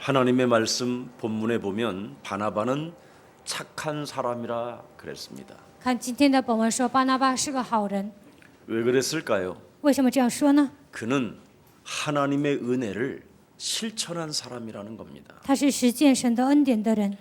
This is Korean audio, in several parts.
하나님의 말씀 본문에 보면 바나바는 착한 사람이라 그랬습니다. 看今天的本文说，巴拿巴是个好人。 왜 그랬을까요? 为什么这样说呢？ 그는 하나님의 은혜를 실천한 사람이라는 겁니다. 他是实践神的恩典的人。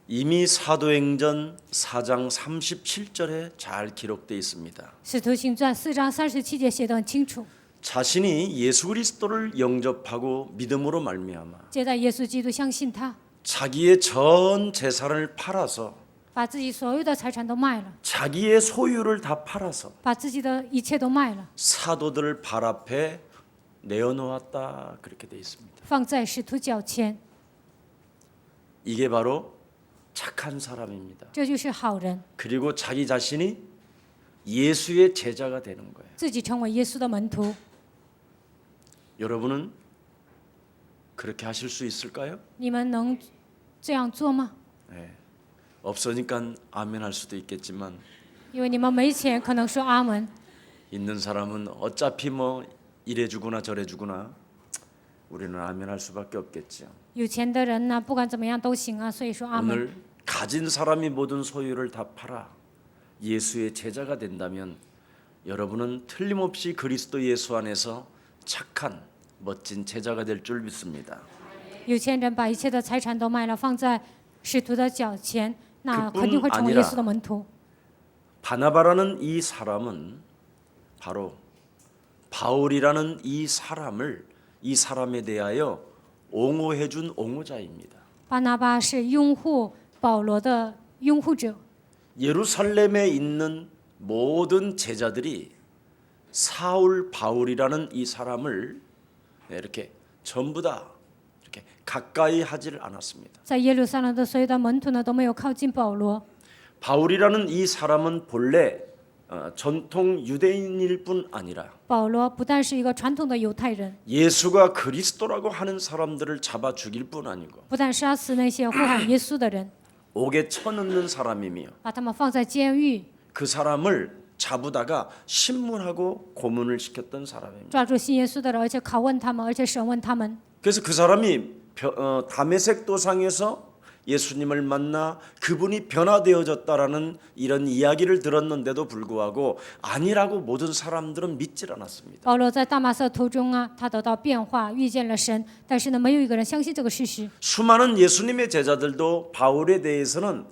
이미 사도행전 4장 37절에 잘 기록되어 있습니다. 使徒行传4章37节写得很清楚。 자신이 예수 그리스도를 영접하고 믿음으로 말미암아 接待耶稣基督，相信他， 자기의 전 재산을 팔아서 把自己所有的财产都卖了， 자기의 소유를 다 팔아서 把自己的一切都卖了， 사도들 발 앞에 내어놓았다 그렇게 되어 있습니다. 放在使徒脚前。 이게 바로 착한 사람입니다. 这就是好人， 그리고 자기 자신이 예수의 제자가 되는 거예요. 自己成为耶稣的门徒。 여러분은 그렇게 하실 수 있을까요? 你们能这样做吗？ 네. 없으니까 아멘 할 수도 있겠지만 因为你们没钱，可能说阿门。 있는 사람은 어차피 뭐 이래 주구나 저래 주구나 우리는 아멘 할 수밖에 없겠죠. 有钱的人呢，不管怎么样都行啊，所以说阿门。 오늘 가진 사람이 모든 소유를 다 팔아 예수의 제자가 된다면 여러분은 틀림없이 그리스도 예수 안에서 착한 멋진 제자가 될 줄 믿습니다. 有钱人把一切的财产都卖了，放在使徒的脚前，那 그뿐 肯定会成为耶稣的门徒。 바나바라는 이 사람은 바로 바울이라는 이 사람에 대하여 옹호해 준 옹호자입니다. 巴拿巴是拥护保罗的拥护者。 예루살렘에 있는 모든 제자들이 사울 바울이라는 이 사람을 이렇게 전부 다 이렇게 가까이 하지를 않았습니다. 在耶路撒冷的所有的门徒呢，都没有靠近保罗。 바울이라는 이 사람은 본래 전통 유대인일 뿐 아니라 保罗不但是一个传统的犹太人， 예수가 그리스도라고 하는 사람들을 잡아 죽일 뿐 아니고 不但杀死那些呼喊耶稣的人， 옥에 쳐넣는 사람이며 把他们放在监狱， 그 사람을 잡으다가 신문하고 고문을 시켰던 사람입니다. 抓住信耶稣的人，而且拷问他们，而且审问他们。 그래서 그 사람이 다메섹 도상에서 예수님을 만나 그분이 변화되어졌다라는 이런 이야기를 들었는데도 불구하고 아니라고 모든 사람들은 믿질 않았습니다. 保罗在大马色途中啊，他得到变化，遇见了神，但是呢，没有一个人相信这个事实。 수많은 예수님의 제자들도 바울에 대해서는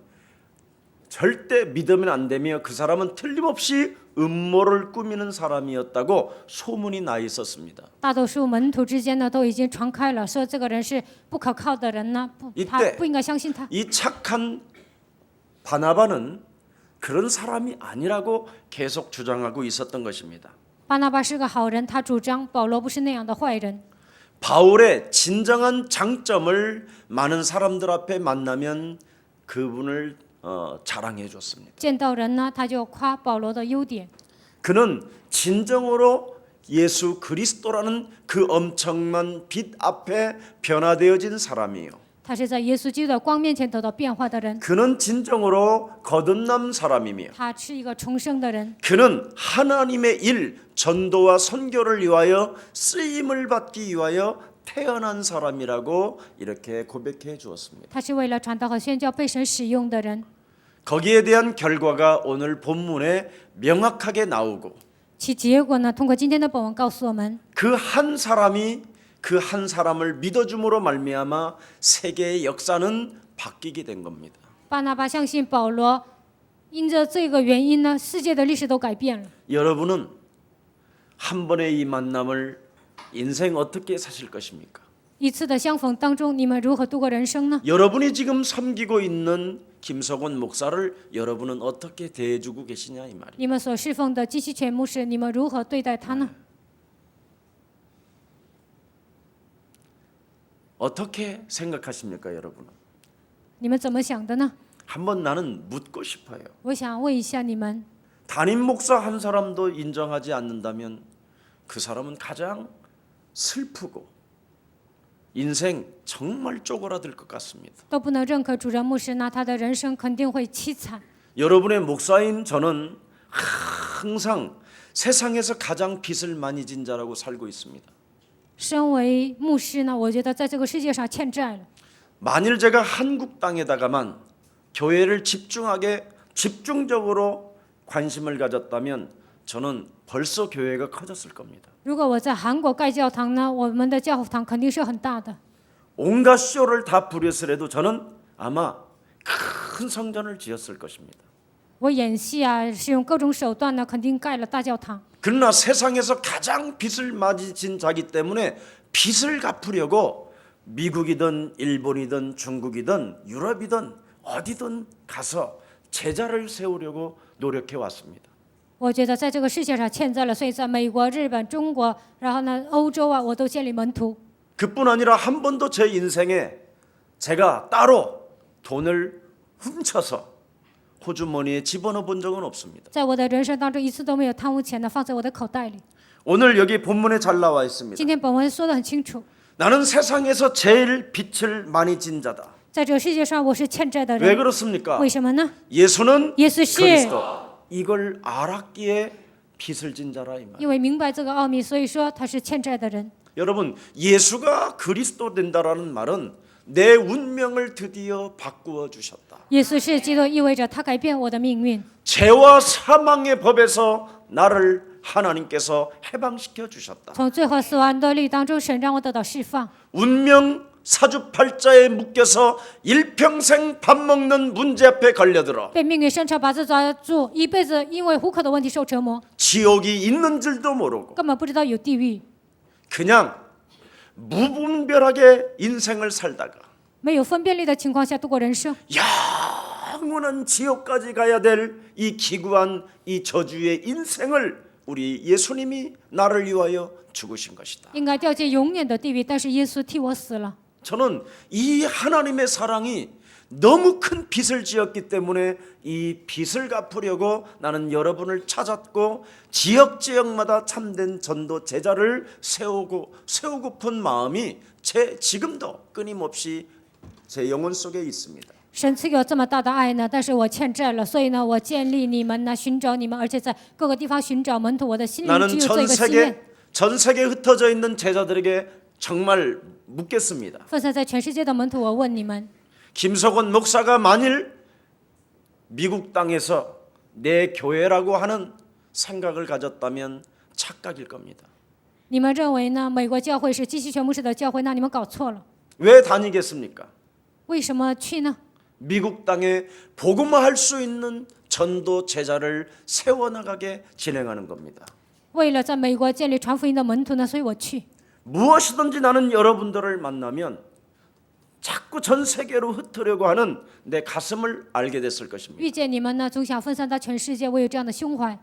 절대 믿으면 안 되며 그 사람은 틀림없이 음모를 꾸미는 사람이었다고 소문이 나 있었습니다. 大多数门徒之间呢，都已经传开了，说这个人是不可靠的人呢，他不应该相信他。 이 착한 바나바는 그런 사람이 아니라고 계속 주장하고 있었던 것입니다. 巴拿巴是个好人，他主张保罗不是那样的坏人。 바울의 진정한 장점을 많은 사람들 앞에 만나면 그분을 자랑해 줬습니다. 见到人呢，他就夸保罗的优点。 그는 진정으로 예수 그리스도라는 그 엄청난 빛 앞에 변화되어진 사람이요. 他是在耶稣基督的光面前得到变化的人， 그는 진정으로 거듭난 사람이며 他是一个重生的人， 그는 하나님의 일, 전도와 선교를 위하여 쓰임을 받기 위하여 태어난 사람이라고 이렇게 고백해 주었습니다. 他是为了传道和宣教被神使用的人。 거기에 대한 결과가 오늘 본문에 명확하게 나오고 其结果呢，通过今天的本文告诉我们， 그 한 사람이 그 한 사람을 믿어줌으로 말미암아 세계의 역사는 바뀌게 된 겁니다. 巴拿巴相信保罗，因着这个原因呢，世界的历史都改变了。 여러분은 한 번의 이 만남을 인생 어떻게 사실 것입니까? 一次的相逢当中，你们如何度过人生呢？ 여러분이 지금 섬기고 있는 김석원 목사를 여러분은 어떻게 대해주고 계시냐 이 말이에요. 你们所侍奉的基西全牧师，你们如何对待他呢？ 어떻게 생각하십니까, 여러분은? 你们怎么想的呢？ 한번 나는 묻고 싶어요. 我想问一下你们， 담임 목사 한 사람도 인정하지 않는다면 그 사람은 가장 슬프고 인생 정말 쪼그라들 것 같습니다. 都不能认可主任牧师，那他的人生肯定会凄惨。 여러분의 목사인 저는 항상 세상에서 가장 빚을 많이 진 자라고 살고 있습니다. 身为牧师呢，我觉得在这个世界上欠债了。 만일 제가 한국 땅에다가만 교회를 집중적으로 관심을 가졌다면 저는 벌써 교회가 커졌을 겁니다. 如果我在韩国盖教堂呢，我们的教堂肯定是很大的。 온갖 쇼를 다 부렸으라도 저는 아마 큰 성전을 지었을 것입니다. 我演戏啊，使用各种手段呢，肯定盖了大教堂。 그러나 세상에서 가장 빚을 많이 진 자기 때문에 빚을 갚으려고 미국이든 일본이든 중국이든 유럽이든 어디든 가서 제자를 세우려고 노력해 왔습니다. 我觉得在这个世界上欠债了，所以在美国、日本、中国，然后呢，欧洲啊，我都建立门徒。 그뿐 아니라 한 번도 제 인생에 제가 따로 돈을 훔쳐서 호주머니에 집어넣어 본 적은 없습니다. 在我的人生当中，一次都没有贪污钱的放在我的口袋里。 오늘 여기 본문에 잘 나와 있습니다. 今天本文说得很清楚， 나는 세상에서 제일 빚을 많이 진 자다. 在这个世界上我是欠债的 왜 人。 그렇습니까? 为什么呢？ 예수는 耶稣是 그리스도. 이걸 알았기에 빚을 진 자라 이 말. 因为明白这个奥秘，所以说他是欠债的人。 여러분, 예수가 그리스도 된다라는 말은 내 운명을 드디어 바꾸어 주셨다. 耶稣是基督，意味着他改变我的命运。 죄와 사망의 법에서 나를 하나님께서 해방시켜 주셨다. 从罪和死亡的律当中，神让我得到释放。 운명 사주팔자에 묶여서 일평생 밥 먹는 문제 앞에 걸려들어 被命运深仇把自抓住，一辈子因为糊口的问题受折磨， 지옥이 있는 줄도 모르고 根本不知道有地狱， 그냥 무분별하게 인생을 살다가 没有分辨力的情况下度过人生， 영원한 지옥까지 가야 될 이 기구한 이 저주의 인생을 우리 예수님이 나를 위하여 죽으신 것이다. 应该掉进永远的地狱，但是耶稣替我死了。 저는 이 하나님의 사랑이 너무 큰 빚을 지었기 때문에 이 빚을 갚으려고 나는 여러분을 찾았고 지역마다 참된 전도 제자를 세우고픈 마음이 지금도 끊임없이 제 영혼 속에 있습니다. 神赐给我这么大的爱呢，但是我欠债了，所以呢，我建立你们呢，寻找你们，而且在各个地方寻找门徒。我的心里只 나는 有这个心愿， 전 세계에 흩어져 있는 제자들에게 정말 묻겠습니다. 分散在全世界的门徒，我问你们， 김석원 목사가 만일 미국 땅에서 내 교회라고 하는 생각을 가졌다면 착각일 겁니다. 你们认为呢？美国教会是基西全牧师的教会，那你们搞错了。 왜 다니겠습니까? 为什么去呢？ 미국 땅에 복음화할 수 있는 전도 제자를 세워나가게 진행하는 겁니다. 为了在美国建立传福音的门徒呢，所以我去。 무엇이든지 나는 여러분들을 만나면 자꾸 전 세계로 흩으려고 하는 내 가슴을 알게 됐을 것입니다. 遇见你们呢，总想分散到全世界，我有这样的胸怀。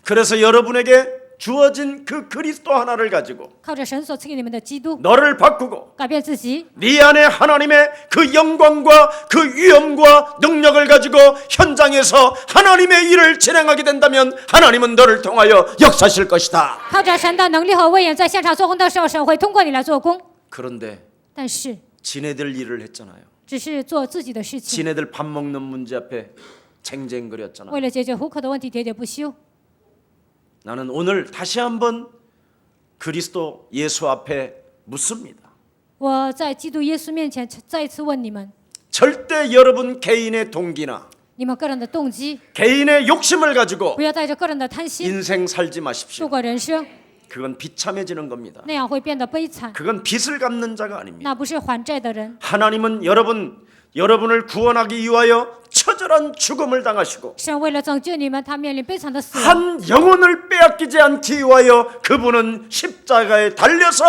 그래서 여러분에게 주어진 그 그리스도 하나를 가지고 靠着神所赐给你们的基督， 너를 바꾸고 改变自己， 네 안에 하나님의 그 영광과 그 위엄과 능력을 가지고 현장에서 하나님의 일을 진행하게 된다면 하나님은 너를 통하여 역사하실 것이다. 靠着神的能力和威严，在现场做工的时候，神会通过你来做工。 그런데 但是， 지네들 일을 했잖아요. 只是做自己的事情， 지네들 밥 먹는 문제 앞에 쟁쟁거렸잖아요. 为了解决糊口的问题喋喋不休。 나는 오늘 다시 한번 그리스도 예수 앞에 묻습니다. 我在基督耶稣面前再一次问你们： 절대 여러분 개인의 동기나 你们个人的动机， 개인의 욕심을 가지고 不要带着个人的贪心 인생 살지 마십시오. 度过人生， 그건 비참해지는 겁니다. 那样会变得悲惨。 그건 빚을 갚는 자가 아닙니다. 那不是还债的人， 하나님은 여러분을 구원하기 위하여 처절한 죽음을 당하시고 神为了拯救你们，他面临悲惨的死亡。 한 영혼을 빼앗기지 않기 위하여 그분은 십자가에 달려서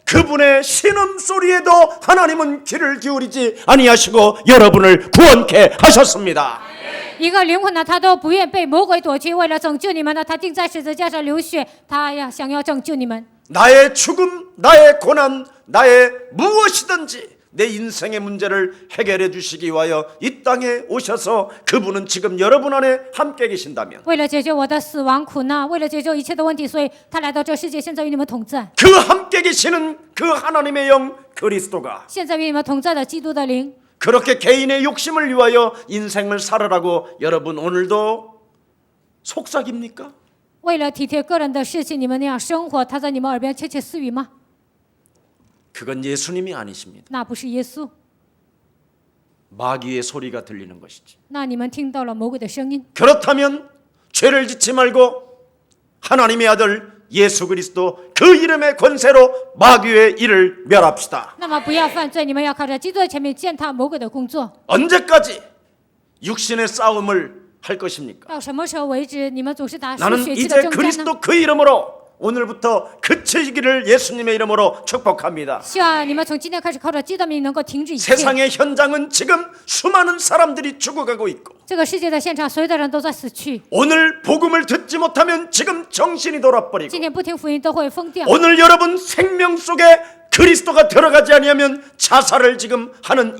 그분의 신음소리에도 하나님은 귀를 기울이지 아니하시고 여러분을 구원케 하셨습니다. 一个灵魂呢，他都不愿被魔鬼夺去，为了拯救你们呢，他钉在十字架上流血，他呀想要拯救你们。 나의 죽음, 나의 고난, 나의 무엇이든지 내 인생의 문제를 해결해 주시기 위하여 이 땅에 오셔서 그분은 지금 여러분 안에 함께 계신다면 为了解决我的死亡苦难，为了解决一切的问题，所以他来到这世界，现在与你们同在。 그 함께 계시는 그 하나님의 영 그리스도가 现在与你们同在的基督的灵， 그렇게 개인의 욕심을 위하여 인생을 살아라고 여러분 오늘도 속삭입니까? 为了体贴个人的事情，你们那样生活，他在你们耳边窃窃私语吗？ 그건 예수님이 아니십니다. 那不是耶稣， 마귀의 소리가 들리는 것이지. 那你们听到了魔鬼的声音。 그렇다면 죄를 짓지 말고 하나님의 아들 예수 그리스도 그 이름의 권세로 마귀의 일을 멸합시다. 那么不要犯罪，你们要靠着基督的前面践踏魔鬼的工作。 언제까지 육신의 싸움을 할 것입니까? 到什么时候为止，你们总是打 나는 血气 이제 的征战呢？ 그리스도 그 이름으로 오늘부터 그치기를 예수님의 이름으로 축복합니다. 希望你们从今天开始靠着基督的名能够停止一切。 세상의 현장은 지금 수많은 사람들이 죽어가고 있고 这个世界的现场，所有的人都在死去。 오늘 복음을 듣지 못하면 지금 정신이 돌아버리고 今天不听福音都会疯掉。 오늘 여러분 생명 속에 그리스도가 들어가지 아니하면 자살을 지금 하는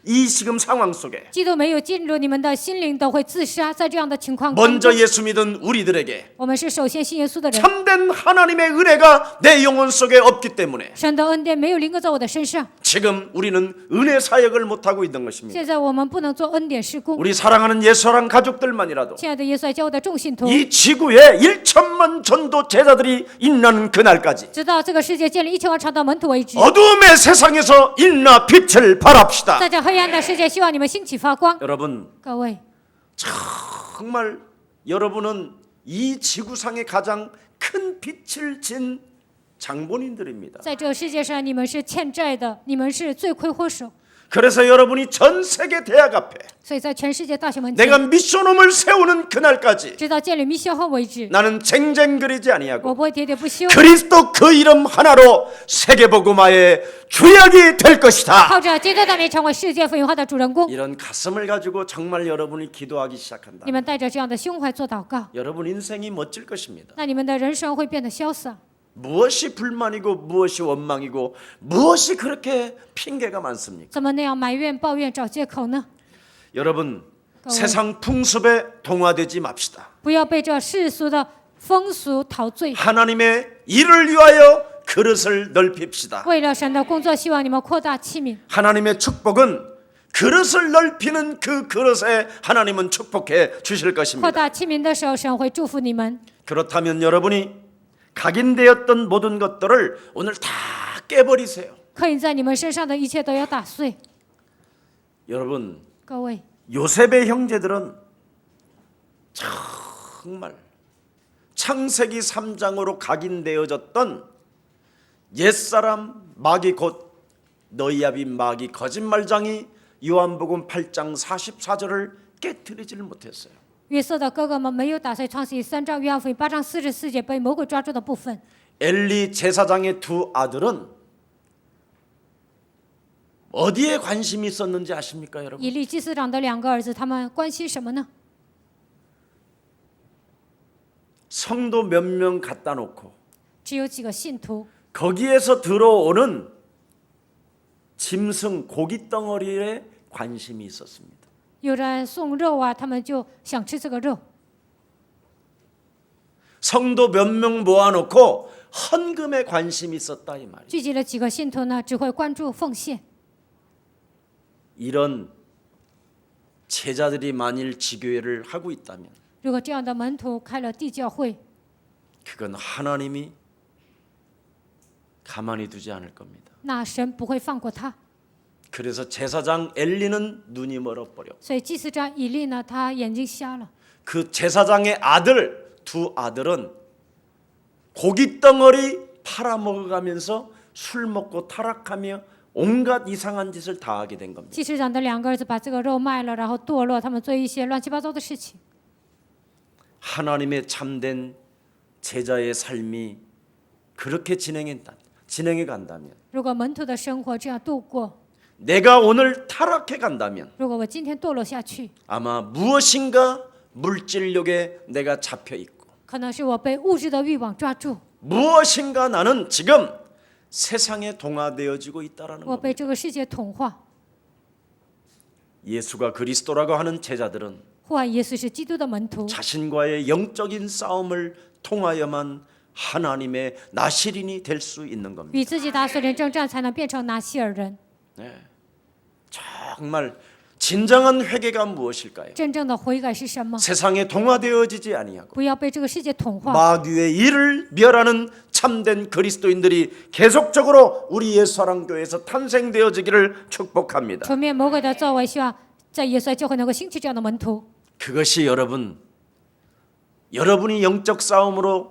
이 지금 상황 속에 基督没有进入你们的心灵，都会自杀。在这样的情况当 먼저 中， 예수 믿은 우리들에게 我们是首先信耶稣的人。 참된 하나님의 은혜가 내 영혼 속에 없기 때문에 神的恩典没有临格在我的身上。 지금 우리는 은혜 사역을 못하고 있는 것입니다. 现在我们不能做恩典事工。 우리 사랑하는 예수랑 가족들만이라도 亲爱的耶稣爱教会的众信徒， 이 지구에 1천만 전도 제자들이 있는 그날까지 直到这个世界建立1000万传道门徒为止。 어두움의 세상에서 인나 빛을 발합시다. 在这黑暗的世界，希望你们兴起发光。 여러분 各位， 정말 여러분은 이 지구상에 가장 큰 빛을 진 장본인들입니다. 在这个世界上，你们是欠债的，你们是罪魁祸首。 그래서 여러분이 전 세계 대학 앞에 所以在全世界大学门前， 내가 미션홈을 세우는 그날까지 直到建立密修后为止， 나는 쟁쟁거리지 我 아니하고 不会喋喋不休， 그리스도 그 이름 하나로 세계복음화의 주역이 될 것이다. 靠着基督的名成为世界福音化的主人公。 이런 가슴을 가지고 정말 여러분이 기도하기 시작한다. 你们带着这样的胸怀做祷告， 여러분 인생이 멋질 것입니다. 那你们的人生会变得潇洒。 무엇이 불만이고 무엇이 원망이고 무엇이 그렇게 핑계가 많습니까? 怎么那样埋怨、抱怨、找借口呢？ 여러분 어. 세상 풍습에 동화되지 맙시다. 不要被这世俗的风俗陶醉。 하나님의 일을 위하여 그릇을 넓힙시다. 为了神的工作，希望你们扩大器皿。 하나님의 축복은 그릇을 넓히는 그 그릇에 하나님은 축복해 주실 扩 것입니다. 大器皿的时候，神会祝福你们。 그렇다면 여러분이 각인되었던 모든 것들을 오늘 다 깨버리세요. 刻印在你们身上的一切都要打碎。 여러분 各位， 요셉의 형제들은 정말 창세기 3장으로 각인되어졌던 옛사람 마귀 곧 너희압인 마귀 거짓말장이 요한복음 8장 44절을 깨트리지를 못했어요. 约瑟的哥哥们没有打碎创世记3章约翰福音8章44节被魔鬼抓住的部分。 엘리 제사장의 두 아들은 어디에 관심이 있었는지 아십니까, 여러분? 以利祭司长的2个儿子，他们关心什么呢？ 성도 몇 명 갖다 놓고 只有几个信徒， 거기에서 들어오는 짐승 고기 덩어리에 관심이 있었습니다. 有人送肉啊，他们就想吃这个肉。 성도 몇 명 모아놓고 헌금에 관심이 있었다 이 말이에요. 聚集了几个信徒呢，只会关注奉献。 이런 제자들이 만일 지교회를 하고 있다면 如果这样的门徒开了地教会， 그건 하나님이 가만히 두지 않을 겁니다. 那神不会放过他。 그래서 제사장 엘리는 눈이 멀어버려. 所以祭司长以利呢，他眼睛瞎了。 그 제사장의 두 아들은 고기 덩어리 팔아먹어가면서 술 먹고 타락하며 온갖 이상한 짓을 다 하게 된 겁니다. 祭司长的2个儿子把这个肉卖了，然后堕落，他们做一些乱七八糟的事情。 하나님의 참된 제자의 삶이 그렇게 진행해 간다면 如果门徒的生活这样度过， 내가 오늘 타락해 간다면 如果我今天堕落下去， 아마 무엇인가 물질욕에 내가 잡혀 있고 可能是我被物质的欲望抓住， 무엇인가 나는 지금 세상에 동화되어지고 있다라는 我 겁니다. 被这个世界同化。 예수가 그리스도라고 하는 제자들은 或耶稣是基督的门徒， 자신과의 영적인 싸움을 통하여만 하나님의 나시린이 될 수 있는 겁니다. 与自己打碎人征战，才能变成拿西尔人。 네. 정말 진정한 회개가 무엇일까요? 真正的悔改是什么？ 세상에 동화되어지지 아니하고 不要被这个世界同化， 마귀의 일을 멸하는 참된 그리스도인들이 계속적으로 우리 예수사랑교회에서 탄생되어지기를 축복합니다. 纯面魔鬼的作为，希望在耶稣教会能够兴起这样的门徒。 그것이 여러분이 영적 싸움으로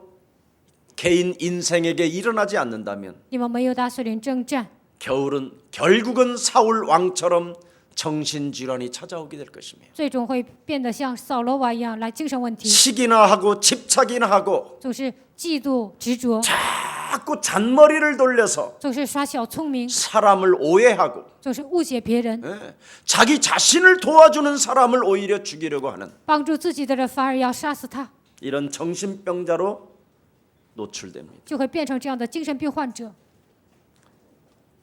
개인 인생에게 일어나지 않는다면 你们没有打属灵征战， 결국은 사울 왕처럼 정신질환이 찾아오게 될 것이며 最终会变得像扫罗王一样来精神问题， 시기나 하고 집착이나 하고 总是嫉妒、执着， 자꾸 잔머리를 돌려서 总是耍小聪明， 사람을 오해하고 总是误解别人， 자기 자신을 도와주는 사람을 오히려 죽이려고 하는 帮助自己的人反而要杀死他， 이런 정신병자로 노출됩니다. 就会变成这样的精神病患者。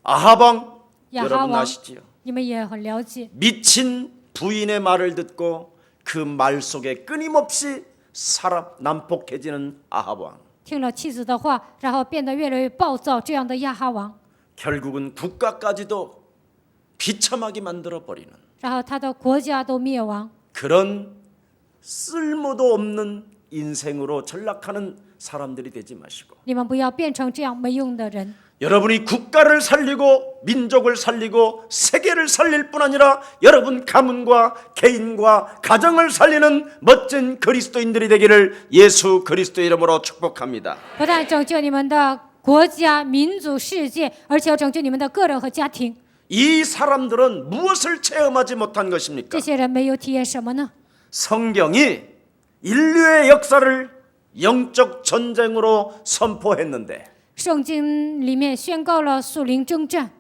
아하방 亚哈 여러분 王， 아시지요? 你们也很了解， 미친 부인의 말을 듣고 그 말 속에 끊임없이 난폭해지는 아합 왕. 听了妻子的话，然后变得越来越暴躁，这样的亚哈王， 결국은 국가까지도 비참하게 만들어 버리는 然后他的国家都灭亡， 그런 쓸모도 없는 인생으로 전락하는 사람들이 되지 마시고 你们不要变成这样没用的人。 여러분이 국가를 살리고 민족을 살리고 세계를 살릴 뿐 아니라 여러분 가문과 개인과 가정을 살리는 멋진 그리스도인들이 되기를 예수 그리스도 이름으로 축복합니다. 不但拯救你们的国家、民族、世界，而且要拯救你们的个人和家庭。 이 사람들은 무엇을 체험하지 못한 것입니까? 这些人没有体验什么呢？ 성경이 인류의 역사를 영적 전쟁으로 선포했는데 圣经里面宣告了属灵征战，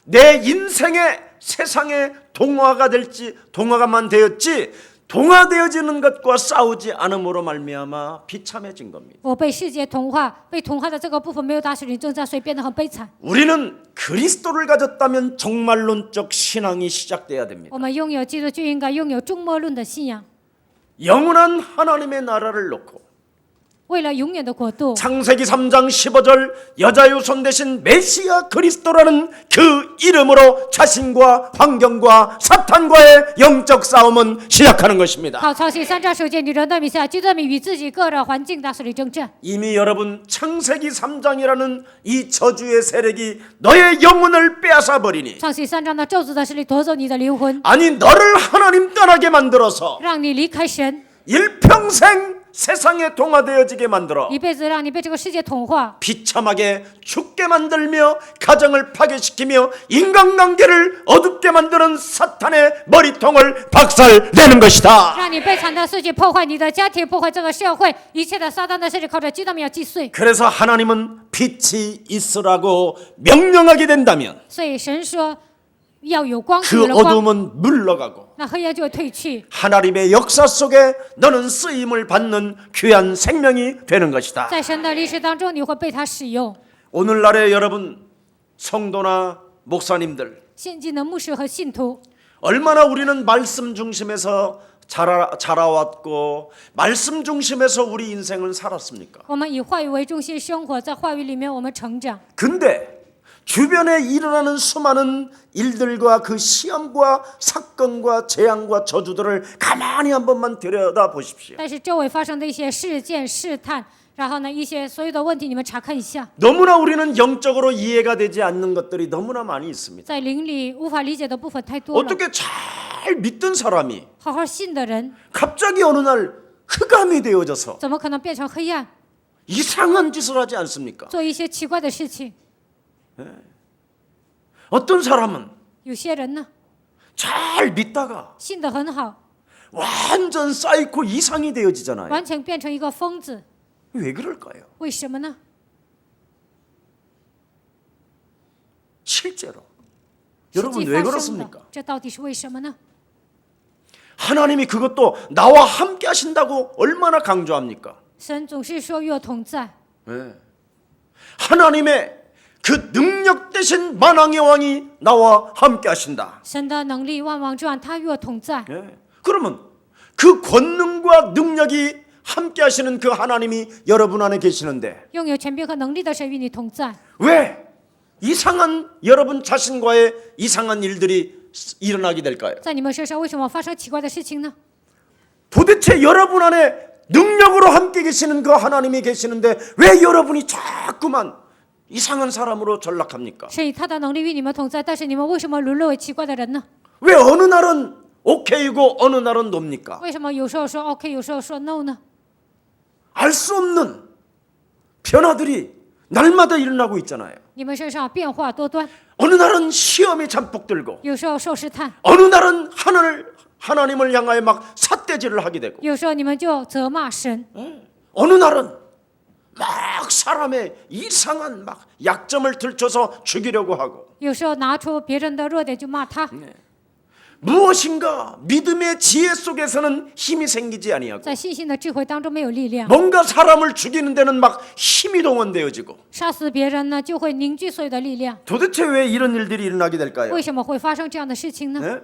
내 인생의 세상의 동화가만 되었지 동화되어지는 것과 싸우지 않음으로 말미암아 비참해진 겁니다. 我被世界同化，被同化的这个部分没有打属灵征战，所以变得很悲惨。 우리는 그리스도를 가졌다면 종말론적 신앙이 시작돼야 됩니다. 我们拥有基督，就应该拥有终末论的信仰， 영원한 하나님의 나라를 놓고 为了永远的国度。 창세기 3장 15절 여자의 손 대신 메시아 그리스도라는 그 이름으로 자신과 환경과 사탄과의 영적 싸움은 시작하는 것입니다. 好，抄袭3章9节，你人的名下，基督的名与自己个人环境打属灵征战。 이미 여러분 창세기 3장이라는 이 저주의 세력이 너의 영혼을 빼앗아 버리니 抄袭3章的咒诅的势力夺走你的灵魂， 아니 너를 하나님 떠나게 만들어서 让你离开神， 일평생 세상에 동화되어지게 만들어 一辈子让你被这个世界同化， 비참하게 죽게 만들며 가정을 파괴시키며 인간관계를 어둡게 만드는 사탄의 머리통을 박살내는 것이다. 让你悲惨的事情破坏你的家庭，破坏这个社会，一切的撒旦的势力靠着鸡蛋要击碎。 그래서 하나님은 빛이 있으라고 명령하게 된다면 所以神说要有光， 그 有了光， 어둠은 물러가고 那黑暗就会退去。 하나님의 역사 속에 너는 쓰임을 받는 귀한 생명이 되는 것이다. 在神的历史当中，你会被他使用。 오늘날의 여러분 성도나 목사님들 现今的牧师和信徒， 얼마나 우리는 말씀 중심에서 자라왔고 말씀 중심에서 우리 인생을 살았습니까? 我们以话语为中心生活，在话语里面我们成长。 근데 주변에 일어나는 수많은 일들과 그 시험과 사건과 재앙과 저주들을 가만히 한 번만 들여다 보십시오. 但是周围发生的一些事件、试探，然后呢，一些所有的问题，你们查看一下。 너무나 우리는 영적으로 이해가 되지 않는 것들이 너무나 많이 있습니다. 在灵里无法理解的部分太多了。 어떻게 잘 믿던 사람이 好好信的人， 갑자기 어느 날 흑암이 되어져서 怎么可能变成黑暗， 이상한 짓을 하지 않습니까? 做一些奇怪的事情？ 어떤 사람은 有些人呢， 잘 믿다가 信得很好， 완전 사이코 이상이 되어지잖아요. 完全变成一个疯子， 왜 그럴까요? 为什么呢？ 실제로 实 여러분 际 왜 发生的 그렇습니까? ，这到底是为什么呢？ 하나님이 그것도 나와 함께 하신다고 얼마나 강조합니까? 神总是说与我同在， 네. 하나님의 그 능력 대신 만왕의 왕이 나와 함께 하신다. 神的能力万王之王，他与我同在。 네. 그러면 그 권능과 능력이 함께 하시는 그 하나님이 여러분 안에 계시는데 拥有权柄和能力的神与你同在， 왜 이상한 여러분 자신과의 이상한 일들이 일어나게 될까요? 在你们身上为什么发生奇怪的事情呢？ 도대체 여러분 안에 능력으로 함께 계시는 그 하나님이 계시는데 왜 여러분이 자꾸만 이상한 사람으로 전락합니까? 是以他的能力与你们同在，但是你们为什么沦落为奇怪的人呢？ 왜 어느 날은 오케이고 어느 날은 노입니까? 为什么有时候说 OK， 有时候说 No 呢？ 알 수 없는 변화들이 날마다 일어나고 있잖아요. 你们身上变化多端， 어느 날은 시험이 잠복 들고 有时候受试探， 어느 날은 하나님을 향하여 막 삿대질을 하게 되고 有时候你们就责骂神， 어느 날은 막 사람의 이상한 막 약점을 들춰서 죽이려고 하고 有时候拿出别人的弱点就骂他。 무엇인가 믿음의 지혜 속에서는 힘이 생기지 아니하고 在信心的智慧当中没有力量， 뭔가 사람을 죽이는 데는 막 힘이 동원되어지고 杀死别人呢就会凝聚所有的力量。 도대체 왜 이런 일들이 일어나게 될까요? 为什么会发生这样的事情呢？ 네?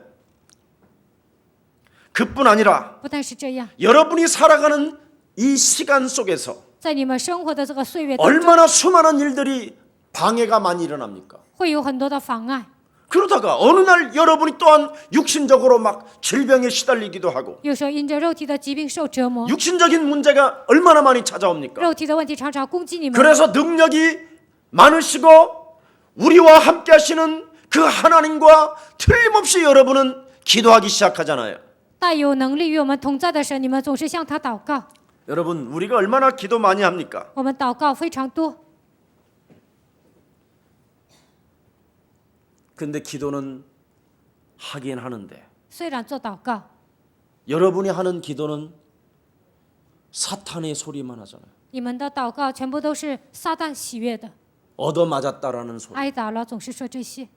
그뿐 아니라 不但是这样， 여러분이 살아가는 이 시간 속에서 在你们生活的这个岁月当中， 얼마나 수많은 일들이 방해가 많이 일어납니까? 会有很多的妨碍。 그러다가 어느 날 여러분이 또한 육신적으로 막 질병에 시달리기도 하고 有时候因着肉体的疾病受折磨， 육신적인 문제가 얼마나 많이 찾아옵니까? 肉体的问题常常攻击你们。 그래서 능력이 많으시고 우리와 함께 하시는 그 하나님과 틀림없이 여러분은 기도하기 시작하잖아요. 大有能力与我们同在的神，你们总是向他祷告。 여러분 우리가 얼마나 기도 많이 합니까? 我们祷告非常多， 근데 기도는 하긴 하는데 虽然做祷告， 여러분이 하는 기도는 사탄의 소리만 하잖아요. 你们的祷告全部都是撒旦喜悦的， 얻어맞았다라는 소리. 挨打了总是说这些。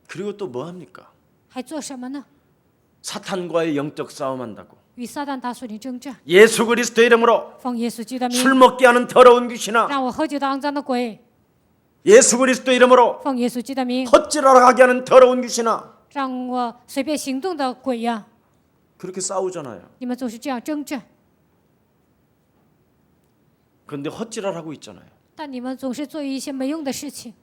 그리고 또 뭐 합니까? 还做什么呢？ 사탄과의 영적 싸움 한다고. 与撒旦打属灵征战， 예수 그리스도의 이름으로 奉耶稣基督的 술 名， 먹게 하는 더러운 귀신아, 让我喝酒的肮脏的鬼， 예수 그리스도의 이름으로 奉耶稣基督的名， 헛질하게 하는 더러운 귀신아. 让我随便行动的鬼呀！ 그렇게 싸우잖아요. 你们总是这样征战， 그런데 헛질하고 있잖아요. 但你们总是做一些没用的事情，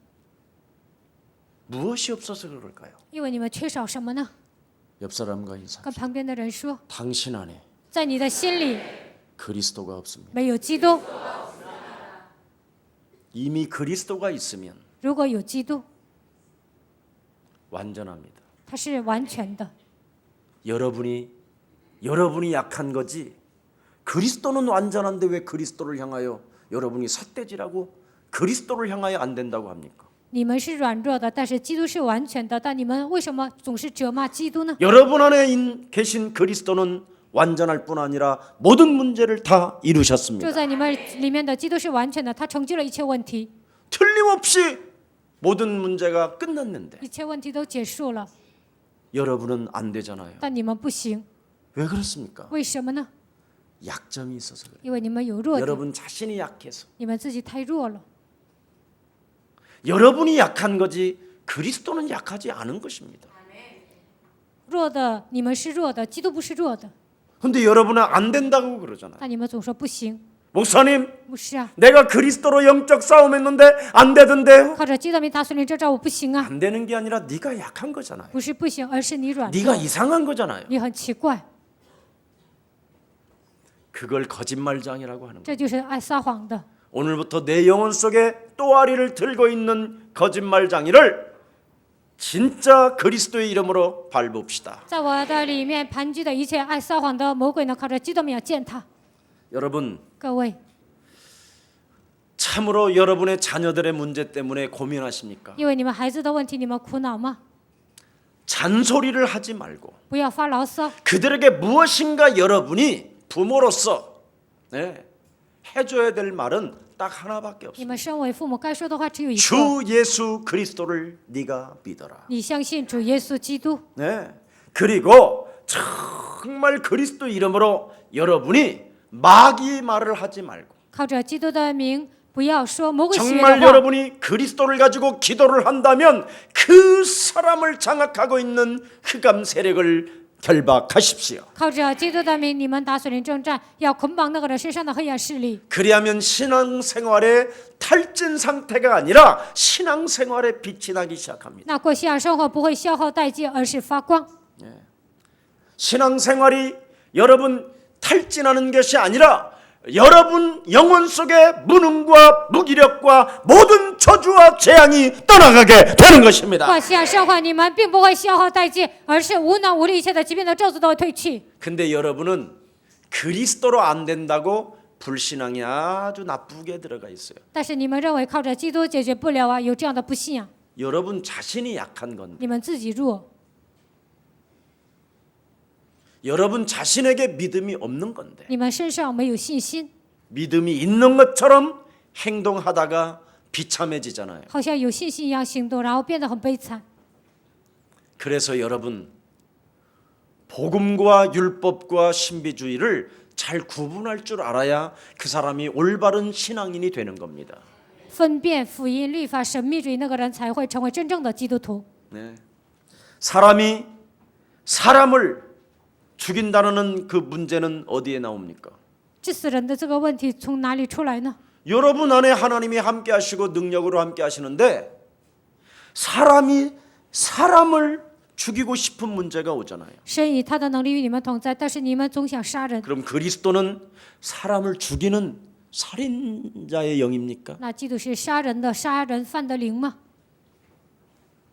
무엇이 없어서 그럴까요? 因为你们缺少什么呢？ 옆 사람과 인사. 跟旁边的人说， 당신 안에 在你的心里 그리스도가 없습니다. 没有基督， 이미 그리스도가 있으면 如果有基督， 완전합니다. 他是完全的。 여러분이 약한 거지. 그리스도는 완전한데 왜 그리스도를 향하여 여러분이 삿대질하고 그리스도를 향하여 안 된다고 합니까? 你们是软弱的，但是基督是完全的。但你们为什么总是责骂基督呢？ 여러분 안에 계신 그리스도는 완전할 뿐 아니라 모든 문제를 다 就 이루셨습니다. 在你们里面的基督是完全的，他成就了一切问题， 틀림없이 모든 문제가 끝났는데 一切问题都结束了， 여러분은 안 되잖아요. 但你们不行， 왜 그렇습니까? 为什么呢？ 약점이 있어서 그래요. 因为你们有弱点， 여러분 자신이 약해서. 你们自己太弱了。 여러분이 약한 거지 그리스도는 약하지 않은 것입니다. 弱的你们是弱的，基督不是弱的， 근데 여러분은 안 된다고 그러잖아요. 但你们总说不行。 목사님, 牧师啊， 내가 그리스도로 영적 싸움했는데 안 되던데요? 靠着基督名打属灵征战，我不行啊， 안 되는 게 아니라 네가 약한 거잖아요. 不是不行，而是你软 네가 弱， 이상한 거잖아요. 你很奇怪， 그걸 거짓말장이라고 하는 거예요. 这就是爱撒谎的。 오늘부터 내 영혼 속에 또아리를 들고 있는 거짓말장이를 진짜 그리스도의 이름으로 밟읍시다. 在我的里面盘踞的一切爱撒谎的魔鬼呢，靠着基督名要践踏。 여러분, 各位， 참으로 여러분의 자녀들의 문제 때문에 고민하십니까? 因为你们孩子的问题，你们苦恼吗？ 잔소리를 하지 말고 不要发牢骚， 그들에게 무엇인가 여러분이 부모로서 해줘야 될 말은 딱 하나밖에 你 없습니다. 们身为父母该说的话只有一个： 주 예수 그리스도를 네가 믿어라. 你相信主耶稣基督， 네. 그리고 정말 그리스도 이름으로 여러분이 마귀 말을 하지 말고 靠着基督的名，不要说魔鬼喜悦的 정말 话。 여러분이 그리스도를 가지고 기도를 한다면 그 사람을 장악하고 있는 흑암 세력을 결박하십시오. 靠着基督的名，你们打属灵征战，要捆绑那个人身上的黑暗势力。 그리하면 신앙생활의 탈진 상태가 아니라 신앙생활의 빛이 나기 시작합니다. 那过信仰生活不会消耗殆尽，而是发光。 신앙생활이 여러분 탈진하는 것이 아니라 여러분 영혼 속의 무능과 무기력과 모든 저주와 재앙이 떠나가게 되는 것입니다. 过信仰生活，你们并不会消耗殆尽，而是无能无力，一切的疾病的咒诅都会退去。 근데 여러분은 그리스도로 안 된다고 불신앙이 아주 나쁘게 들어가 있어요. 但是你们认为靠着基督解决不了啊，有这样的不信仰， 여러분 자신이 약한 건데, 你们自己弱， 여러분 자신에게 믿음이 없는 건데, 你们身上没有信心， 믿음이 있는 것처럼 행동하다가 비참해지잖아요. 好像有信心一样行动，然后变得很悲惨。 그래서 여러분 복음과 율법과 신비주의를 잘 구분할 줄 알아야 그 사람이 올바른 신앙인이 되는 겁니다. 分辨福音、律法、神秘主义，那个人才会成为真正的基督徒。 네. 사람이 사람을 죽인다는 그 문제는 어디에 나옵니까? 致死人的这个问题从哪里出来呢？ 여러분 안에 하나님이 함께 하시고 능력으로 함께 하시는데 사람이 사람을 죽이고 싶은 문제가 오잖아요. 神以他的能力与你们同在，但是你们总想杀人。 그럼 그리스도는 사람을 죽이는 살인자의 영입니까? 那基督是杀人的杀人犯的灵吗？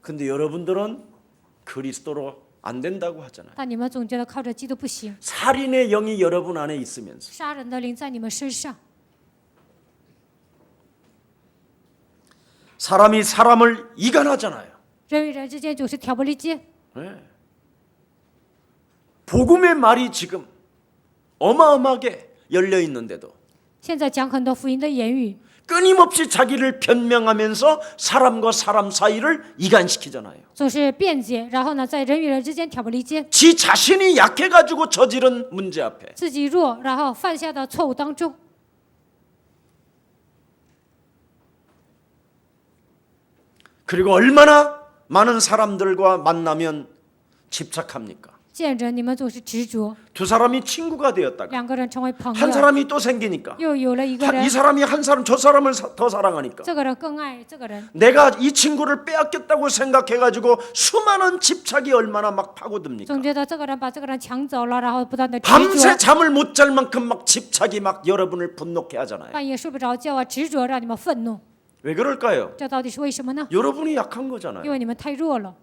근데 여러분들은 그리스도로 안 된다고 하잖아요. 但你们总觉得靠着基督不行， 살인의 영이 여러분 안에 있으면서 杀人的灵在你们身上。 사람이 사람을 이간하잖아요. 人与人之间总是挑拨离间。 네. 복음의 말이 지금 어마어마하게 열려 있는데도 现在讲很多福音的言语， 끊임없이 자기를 변명하면서 사람과 사람 사이를 이간시키잖아요. 总是辩解，然后呢，在人与人之间挑拨离间， 지 자신이 약해가지고 저지른 문제 앞에 自己弱，然后犯下的错误当中， 그리고 얼마나 많은 사람들과 만나면 집착합니까? 见着你们总是执着， 두 사람이 친구가 되었다가 两个人成为朋 한 友， 사람이 또 생기니까 又有了一个人 이 ， 사람이 한 사람 저 사람을 더 사랑하니까 这个人更爱这个人， 내가 이 친구를 빼앗겼다고 생각해가지고 수많은 집착이 얼마나 막 파고듭니까? 总觉得这个人把这个人抢走了，然后不断的执 밤새 着， 잠을 못 잘 만큼 막 집착이 막 여러분을 분노케 하잖아요. 半夜睡不着觉啊，执着让你们愤怒， 왜 그럴까요? 这到底是为什么呢？ 여러분이 약한 거잖아요. 因为你们太弱了。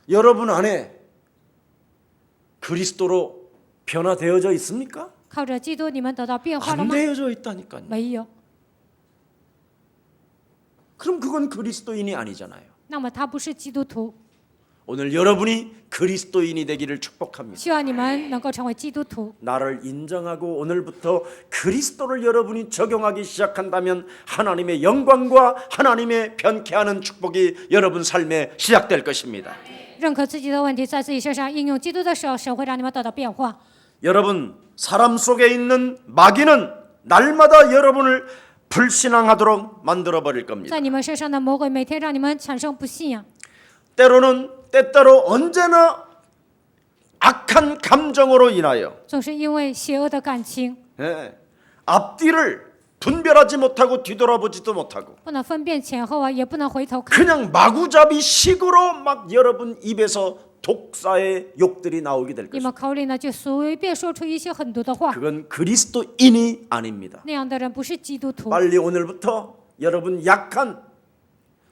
여러분 안에 그리스도로 변화되어져 있습니까? 靠着基督，你们得到变化了 안 吗？ 되어져 있다니까요. 没有， 그럼 그건 그리스도인이 아니잖아요. 那么他不是基督徒。 오늘 여러분이 그리스도인이 되기를 축복합니다. 希望你们能够成为基督徒。 나를 인정하고 오늘부터 그리스도를 여러분이 적용하기 시작한다면 하나님의 영광과 하나님의 변케하는 축복이 여러분 삶에 시작될 것입니다. 认可自己的问题，在自己身上应用基督的时候，神会让你们得到变化。 여러분 사람 속에 있는 마귀는 날마다 여러분을 불신앙하도록 만들어 버릴 겁니다. 在你们身上的魔鬼每天让你们产生不信仰， 때때로 언제나 악한 감정으로 인하여 总是因为邪恶的感情， 앞뒤를 분별하지 못하고 뒤돌아보지도 못하고 不能分辨前后啊，也不能回头看， 그냥 마구잡이 식으로 막 여러분 입에서 독사의 욕들이 나오게 될 你 것입니다. 们口里呢就随便说出一些很毒的话， 그건 그리스도인이 아닙니다. 那样的人不是基督徒。 빨리 오늘부터 여러분 약한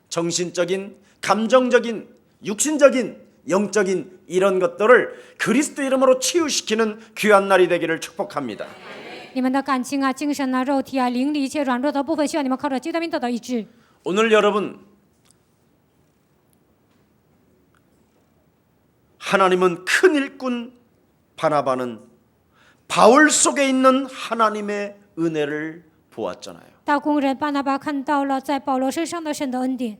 정신적인, 감정적인, 육신적인, 영적인 이런 것들을 그리스도 이름으로 치유시키는 귀한 날이 되기를 축복합니다. 你们的感情啊、精神啊、肉体啊、灵里一切软弱的部分，希望你们靠着基督的名得到医治。 오늘 여러분 하나님은 큰 일꾼 바나바는 바울 속에 있는 하나님의 은혜를 보았잖아요. 大工人巴拿巴看到了在保罗身上的神的恩典。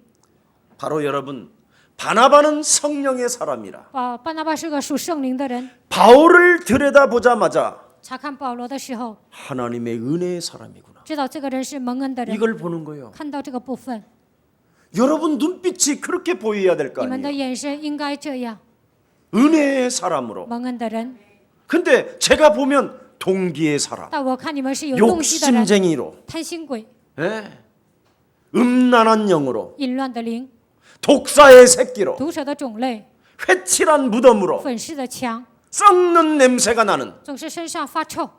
바로 여러분 바나바는 성령의 사람이라. 巴拿巴是个属圣灵的人， 바울을 들여다보자마자 查看保罗的时候， 하나님의 은혜의 사람이구나. 知道这个人是蒙恩的人， 이걸 보는 거예요. 看到这个部分， 여러분 눈빛이 그렇게 보여야 될 거 你们的 아니에요. 眼神应该这样。 은혜의 사람으로. 蒙恩的人。 근데 제가 보면 동기의 사람, 但我看你们是有动机的人， 욕심쟁이로, 贪心鬼， 예? 음란한 영으로, 淫乱的灵， 독사의 새끼로, 毒蛇的种类， 회칠한 무덤으로, 粉饰的墙， 썩는 냄새가 나는 总是身上发臭，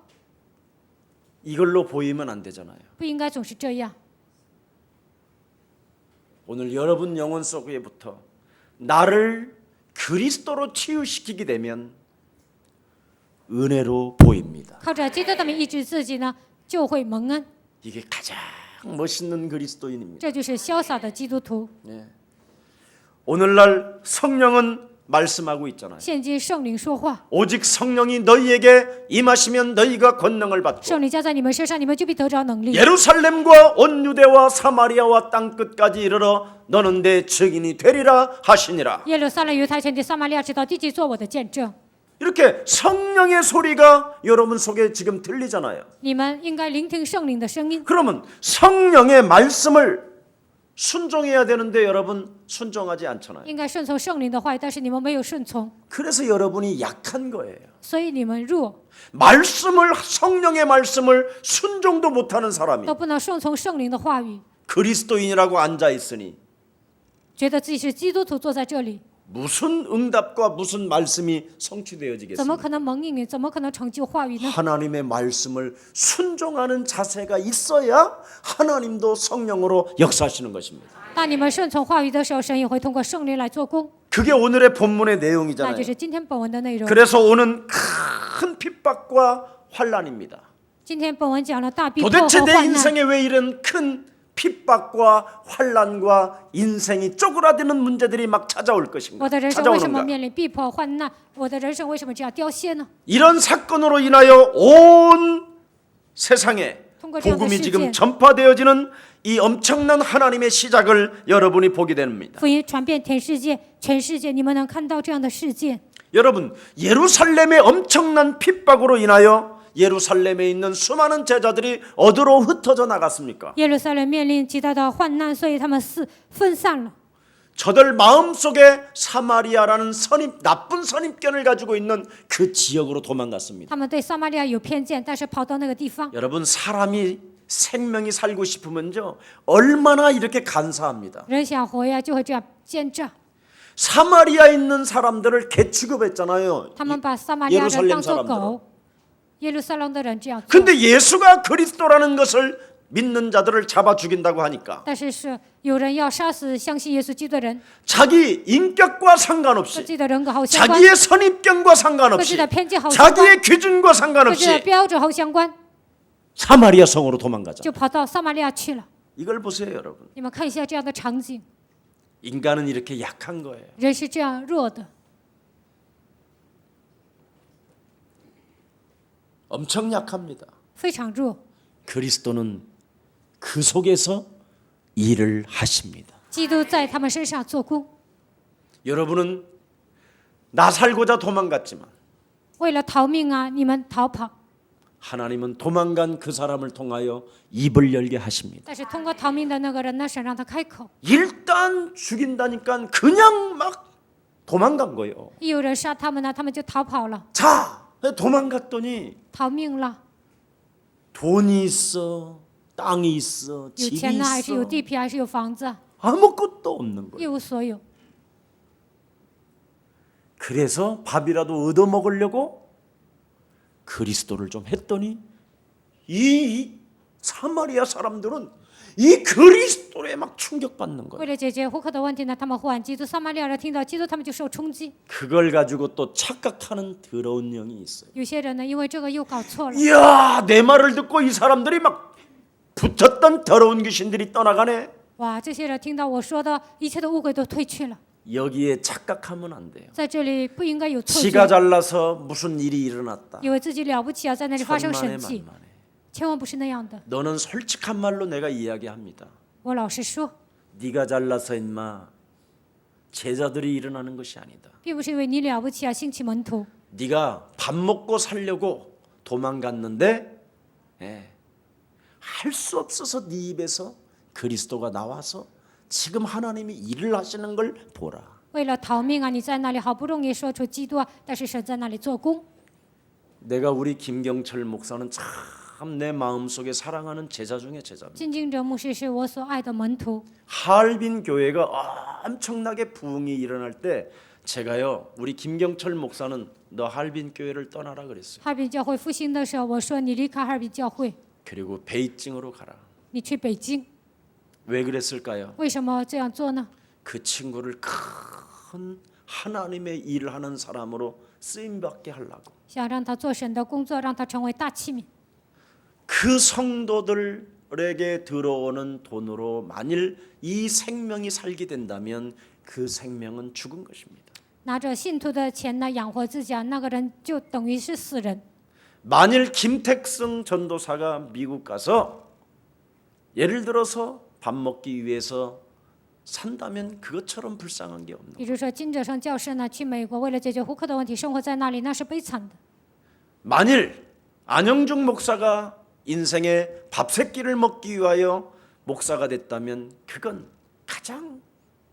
이걸로 보이면 안 되잖아요. 不应该总是这样。 오늘 여러분 영혼 속에부터 나를 그리스도로 치유시키게 되면 은혜로 보입니다. 靠着基督的名医治自己呢，就会蒙恩。 이게 가장 멋있는 그리스도인입니다. 这就是潇洒的基督徒。 오늘날 성령은 말씀하고 있잖아요. 现今圣灵说话， 오직 성령이 너희에게 임하시면 너희가 권능을 받고 圣灵加在你们身上，你们就必得着能力。 예루살렘과 온 유대와 사마리아와 땅 끝까지 이르러 너는 내 증인이 되리라 하시니라. 耶路撒冷、犹太全地、撒玛利亚直到地极，做我的见证。 이렇게 성령의 소리가 여러분 속에 지금 들리잖아요. 你们应该聆听圣灵的声音。 그러면 성령의 말씀을 순종해야 되는데 여러분 순종하지 않잖아요. 应该顺从圣灵的话语，但是你们没有顺从， 그래서 여러분이 약한 거예요. 所以你们弱， 말씀을 성령의 말씀을 순종도 못하는 사람이 都不能顺从圣灵的话语， 그리스도인이라고 앉아 있으니 觉得自己是基督徒，坐在这里， 무슨 응답과 무슨 말씀이 怎么 성취되어지겠습니까? 可能蒙应允？怎么可能成就话语呢？ 하나님의 말씀을 순종하는 자세가 있어야 하나님도 성령으로 역사하시는 것입니다. 当你们顺从话语的时候，神也会通过圣灵来做工。 그게 오늘의 본문의 那 내용이잖아요. 就是今天本文的内容。 그래서 오는 큰 핍박과 환란입니다. 今天本文讲了大逼迫和 도대체 내 患难。 인생에 왜 이런 큰 핍박과 환란과 인생이 쪼그라드는 문제들이 막 찾아올 것인가? 我的人生为什么 찾아오는가? 面临逼迫患难？我的人生为什么这样凋谢呢？ 이런 사건으로 인하여 온 세상에 복음이 지금 전파되어지는 이 엄청난 하나님의 시작을 여러분이 보게 됩니다. 福音传遍全世界，你们能看到这样的事件。 여러분, 예루살렘의 엄청난 핍박으로 인하여 예루살렘에 있는 수많은 제자들이 어디로 흩어져 나갔습니까? 耶路撒冷面临极大的患难，所以他们分散了。 저들 마음속에 사마리아라는 나쁜 선입견을 가지고 있는 그 지역으로 도망갔습니다. 他们对撒玛利亚有偏见，但是跑到那个地方。 여러분, 사람이 생명이 살고 싶으면요 얼마나 이렇게 간사합니다. 人想活呀，就会这样奸诈。 사마리아에 있는 사람들을 개 취급했잖아요. 他们把撒玛利亚人 예루살렘 当作 사람들은. 狗。耶路撒冷的人这样做。 근데 예수가 그리스도라는 것을 믿는 자들을 잡아 죽인다고 하니까 但是有人要杀死相信耶稣基督的人， 자기 인격과 和 상관없이 自己的人格毫无相关， 자기의 선입견과 상관없이 和自己的偏见毫无相关， 자기의 기준과 和自己的 상관없이 标准毫无相关， 사마리아 성으로 도망가자. 就跑到撒玛利亚去了。 이걸 보세요, 여러분. 你们看一下这样的场景， 인간은 이렇게 약한 거예요. 人是这样弱的， 엄청 약합니다. 非常弱。 그리스도는 그 속에서 일을 하십니다. 基督在他们身上做工， 여러분은 나 살고자 도망갔지만 为了逃命啊，你们逃跑。 하나님은 도망간 그 사람을 통하여 입을 열게 하십니다. 但是通过逃命的那个人呢，神让他开口。 일단 죽인다니까 그냥 막 도망간 거예요. 一有人杀他们呢，他们就逃跑了， 자, 도망갔더니 逃命了。 돈이 있어, 땅이 있어, 有 집이 钱呢，还是有 있어. 地皮，还是有房子， 아무것도 없는 거예요. 一无所有。 그래서 밥이라도 얻어 먹으려고 그리스도를 좀 했더니 이 사마리아 사람들은 이 그리스도에 막 충격받는 为 거예요. 了解决户口的问题呢，他们呼喊基督。撒玛利亚人听到基督，他们就受冲击。 그걸 가지고 또 착각하는 더러운 영이 있어요. 有些人呢，因为这个又搞错了。 이야, 내 말을 듣고 이 사람들이 막 붙었던 더러운 귀신들이 떠나가네. 哇，这些人听到我说的一切的污鬼都退去了。 여기에 착각하면 안 돼요. 在这里不应该有错 지가 觉， 잘나서 무슨 일이 일어났다. 以为自己了不起啊，在那里发生 천만에 神迹， 만만해. 千万不是那样的。 너는 솔직한 말로 내가 이야기합니다. 我老实说， 네가 잘나서 인마 제자들이 일어나는 것이 아니다. 并不是因为你了不起啊，兴起门徒， 네가 밥 먹고 살려고 도망갔는데 할 수 없어서 네 입에서 그리스도가 나와서 지금 하나님이 일을 하시는 걸 보라. 为了逃命啊，你在那里好不容易说出基督啊，但是神在那里做工。 내가 우리 김경철 목사는 참 내 마음속에 사랑하는 제자 중에 제자입니다. 金敬哲牧师是我所爱的门徒。 하얼빈 교회가 엄청나게 부흥이 일어날 때 제가요 우리 김경철 목사는 너 하얼빈 교회를 떠나라 그랬어요. 哈尔滨教会复兴的时候，我说你离开哈尔滨教会， 그리고 베이징으로 가라. 你去北京。 왜 그랬을까요? 为什么这样做呢？ 그 친구를 큰 하나님의 일을 하는 사람으로 쓰임 받게 하려고. 想让他做神的工作，让他成为大器皿。 그 성도들에게 들어오는 돈으로 만일 이 생명이 살게 된다면 그 생명은 죽은 것입니다. 拿着信徒的钱呢养活自己啊，那个人就等于是死人。 만일 김택성 전도사가 미국 가서 예를 들어서 밥 먹기 위해서 산다면 그것처럼 불쌍한 게 없는. 比如说金哲生教士呢去美国，为了解决糊口的问题，生活在那里，那是悲惨的。 만일 안영중 목사가 인생의 밥새끼를 먹기 위하여 목사가 됐다면 그건 가장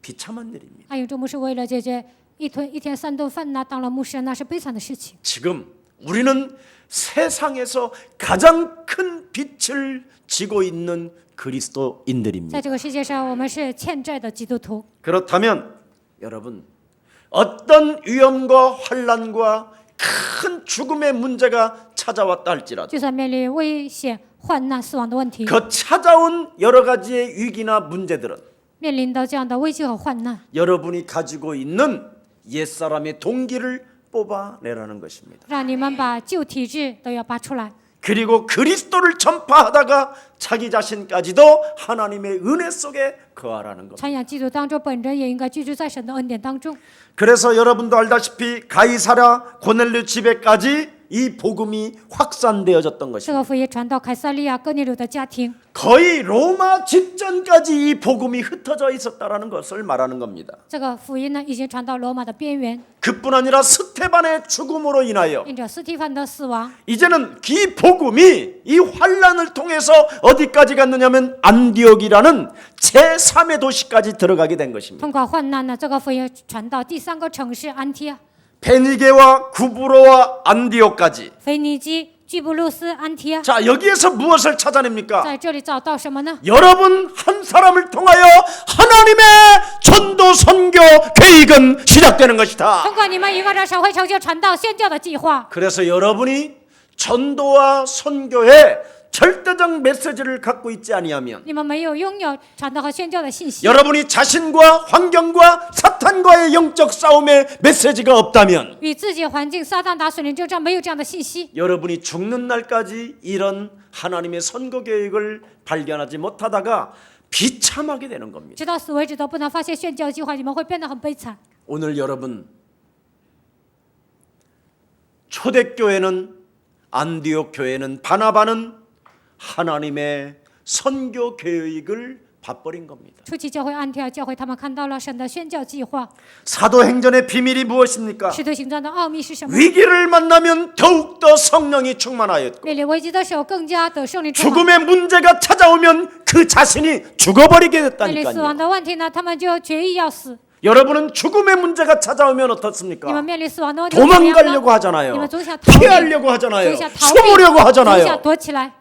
비참한 일입니다. 安永忠牧师为了解决一天3顿饭呢，当了牧师，那是悲惨的事情。 지금 우리는 세상에서 가장 큰 빛을 지고 있는 在 그리스도인들입니다. 这个世界上，我们是欠债的基督徒。 그렇다면 여러분 어떤 위험과 환난과 큰 죽음의 문제가 찾아왔다 할지라도 就算面临危险、患难、死亡的问题， 그 찾아온 여러 가지의 위기나 문제들은 面临到这样的危机和患难， 여러분이 가지고 있는 옛사람의 동기를 뽑아내라는 것입니다. 让你们把旧体质都要拔出来。 그리고 그리스도를 전파하다가 자기 자신까지도 하나님의 은혜 속에 거하라는 겁니다. 传扬基督当中，本人也应该居住在神的恩典当中。 그래서 여러분도 알다시피 가이사랴 고넬료 집에까지 이 복음이 확산되어졌던 这 것입니다. 个福音传到凯撒利亚哥尼流的家庭， 거의 로마 직전까지 이 복음이 흩어져 있었다라는 것을 말하는 겁니다. 这个福音呢已经传到罗马的边缘。 그뿐 아니라 스테반의 죽음으로 인하여 因着斯提凡的死亡， 이제는 이 복음이 이 환란을 통해서 어디까지 갔느냐면 안디옥이라는 제3의 도시까지 들어가게 된 것입니다. 通过患难呢，这个福音传到第3个城市安提亚、 베니게와 구브로와 안디옥까지. 腓尼基、居布路斯、安提亚。 자, 여기에서 무엇을 찾아냅니까? 在这里找到什么呢？ 여러분 한 사람을 통하여 하나님의 전도 선교 계획은 시작되는 것이다. 通过你们一个人，神会成就传道宣教的计划。 그래서 여러분이 전도와 선교에 절대적 메시지를 갖고 있지 아니하면 你们没有拥有传道和宣教的信息， 여러분이 자신과 환경과 사탄과의 영적 싸움의 메시지가 없다면 与自己环境、撒旦打水灵征战没有这样的信息， 여러분이 죽는 날까지 이런 하나님의 선거 계획을 발견하지 못하다가 비참하게 되는 겁니다. 直到死为止都不能发现宣教计划，你们会变得很悲惨。 오늘 여러분 초대교회는 안디옥 교회는 바나바는 하나님의 선교 계획을 봐버린 겁니다. 初期教会安提阿教会，他们看到了神的宣教计划。 사도행전의 비밀이 무엇입니까? 使徒行传的奥秘是什么？ 위기를 만나면 더욱더 성령이 충만하였고 面临危机的时候，更加得圣灵充满。 죽음의 문제가 찾아오면 그 자신이 죽어버리게 面临死亡 됐다니까요. 的问题呢，他们就决意要死。 여러분은 죽음의 문제가 찾아오면 你们 어떻습니까? 面临死亡的问题会怎么样 도망가려고 呢？ 하잖아요. 你们总想逃避， 피하려고 하잖아요. 总想逃避， 숨으려고 总想 하잖아요. 躲起来。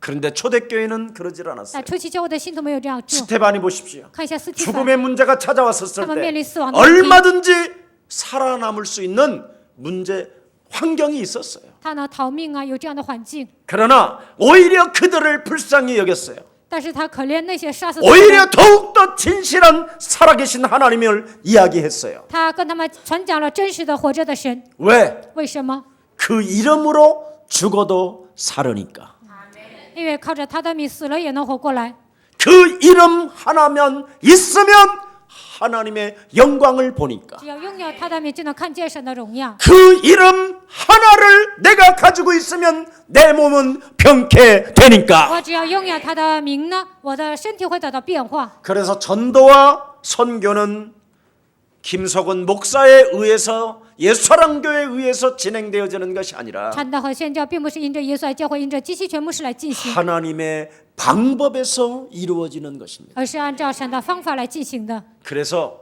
그런데 초대교회는 그러질 않았어요. 但初期教会的信徒没有这样做。 스테반이 보십시오. 看一下斯提凡， 죽음의 문제가 찾아왔었을 한번 때 면临死亡的问题。 얼마든지 살아남을 수 있는 문제 환경이 있었어요. 他呢逃命啊，有这样的环境， 그러나 오히려 그들을 불쌍히 여겼어요. 但是他可怜那些杀死他的 오히려 人， 더욱더 진실한 살아계신 하나님을 이야기했어요. 他跟他们传讲了真实的活着的神。 왜? 为什么？ 그 이름으로 죽어도 살으니까. 因为靠着他的名死了也能活过来。 그 이름 하나면 있으면 하나님의 영광을 보니까. 只要拥有他的名，就能看见神的荣耀。 그 이름 하나를 내가 가지고 있으면 내 몸은 병케 되니까. 我只要拥有他的名呢，我的身体会得到变化。 그래서 전도와 선교는 김석원 목사에 의해서 예수사랑교회에 의해서 진행되어지는 것이 아니라 传道和宣教并不是因着耶稣来教会，因着基督全牧师来进行， 하나님의 방법에서 이루어지는 것입니다. 而是按照神的方法来进行的。 그래서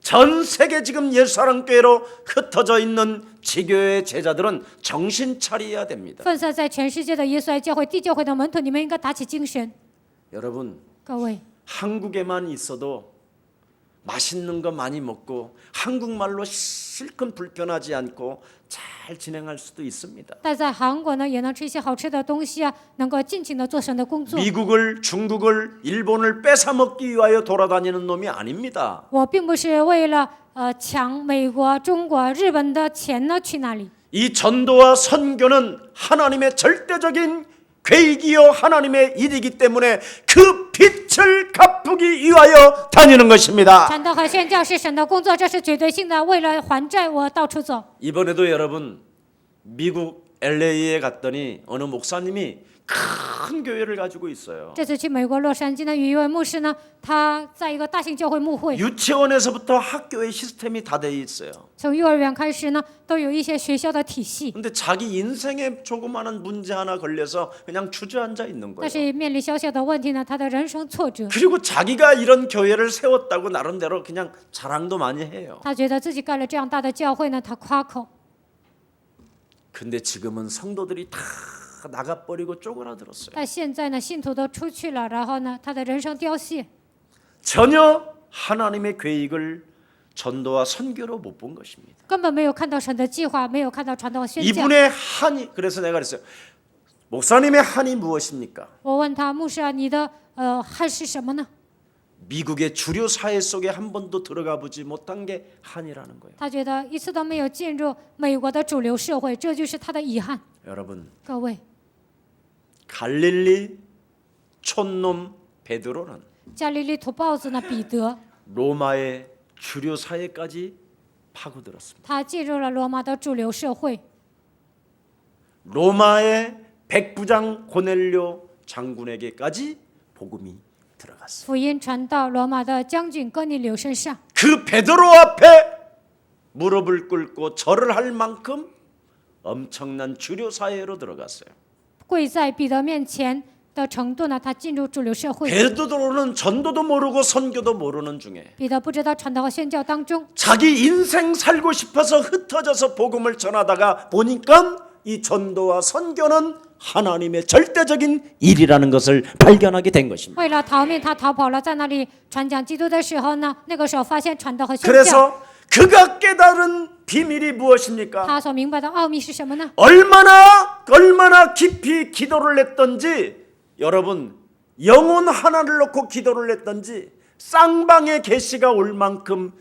전 세계 지금 예수사랑교회로 흩어져 있는 지교의 제자들은 정신 차려야 됩니다. 分散在全世界的耶稣爱教会、地教会的门徒，你们应该打起精神。 여러분, 各位， 한국에만 있어도 맛있는 거 많이 먹고 한국말로 실컷 불편하지 않고 잘 진행할 수도 있습니다. 但在韩国呢，也能吃一些好吃的东西啊，能够尽情的做神的工作。 미국을, 중국을, 일본을 뺏어 먹기 위하여 돌아다니는 놈이 아닙니다. 我并不是为了抢美国、中国、日本的钱呢去那里。 이 전도와 선교는 하나님의 절대적인 계획이요 하나님의 일이기 때문에 그 빛을 갚기 위하여 다니는 것입니다. 传道和宣教是神的工作，这是绝对性的，为了还债我到处走。 이번에도 여러분 미국 LA에 갔더니 어느 목사님이 큰 교회를 가지고 있어요. 这次去美国洛杉矶呢，有一位牧师呢，他在一个大型教会牧会， 유치원에서부터 학교의 시스템이 다 돼 있어요. 从幼儿园开始呢，都有一些学校的体系。 근데 자기 인생에 조그마한 문제 하나 걸려서 그냥 주저앉아 있는 但 거예요. 是面临小小的问题呢，他的人生挫折， 그리고 자기가 이런 교회를 세웠다고 나름대로 그냥 자랑도 많이 해요. 他觉得自己盖了这样大的教会呢，他夸口。 근데 지금은 성도들이 다 나가버리고 쪼그라들었어요. 但现在呢，信徒都出去了，然后呢，他的人生凋谢， 전혀 하나님의 계획을 전도와 선교로 못 본 것입니다. 根本没有看到神的计划，没有看到传道和宣教。 이분의 한이 그래서 내가 그랬어요. 목사님의 한이 무엇입니까? 我问他牧师啊，你的汉是什么呢？ 미국의 주류 사회 속에 한 번도 들어가 보지 못한 게 한이라는 거예요. 他觉得一次都没有进入美国的主流社会，这就是他的遗憾。 여러분, 各位， 갈릴리 촌놈 베드로는 加利利土包子呢，彼得， 로마의 주류 사회까지 파고들었습니다. 他进入了罗马的主流社会。 로마의 백부장 고넬료 장군에게까지 복음이 들어갔어요. 福音传到罗马的将军哥尼流身上， 그 베드로 앞에 무릎을 꿇고 절을 할 만큼 엄청난 주류 사회로 들어갔어요. 跪在彼得面前的程度呢，他进入主流社会。 베드로는 전도도 모르고 선교도 모르는 중에 彼得不知道传道和宣教当中， 자기 인생 살고 싶어서 흩어져서 복음을 전하다가 보니까 이 전도와 선교는 하나님의 절대적인 일이라는 것을 발견하게 된 것입니다. 为了逃命，他逃跑了，在那里传讲基督的时候呢，那个时候发现传道和宣教， 그래서 그가 깨달은 비밀이 무엇입니까? 他所明白的奥秘是什么呢？ 얼마나 깊이 기도를 했던지 여러분 영혼 하나를 놓고 기도를 했던지 쌍방의 계시가 올 만큼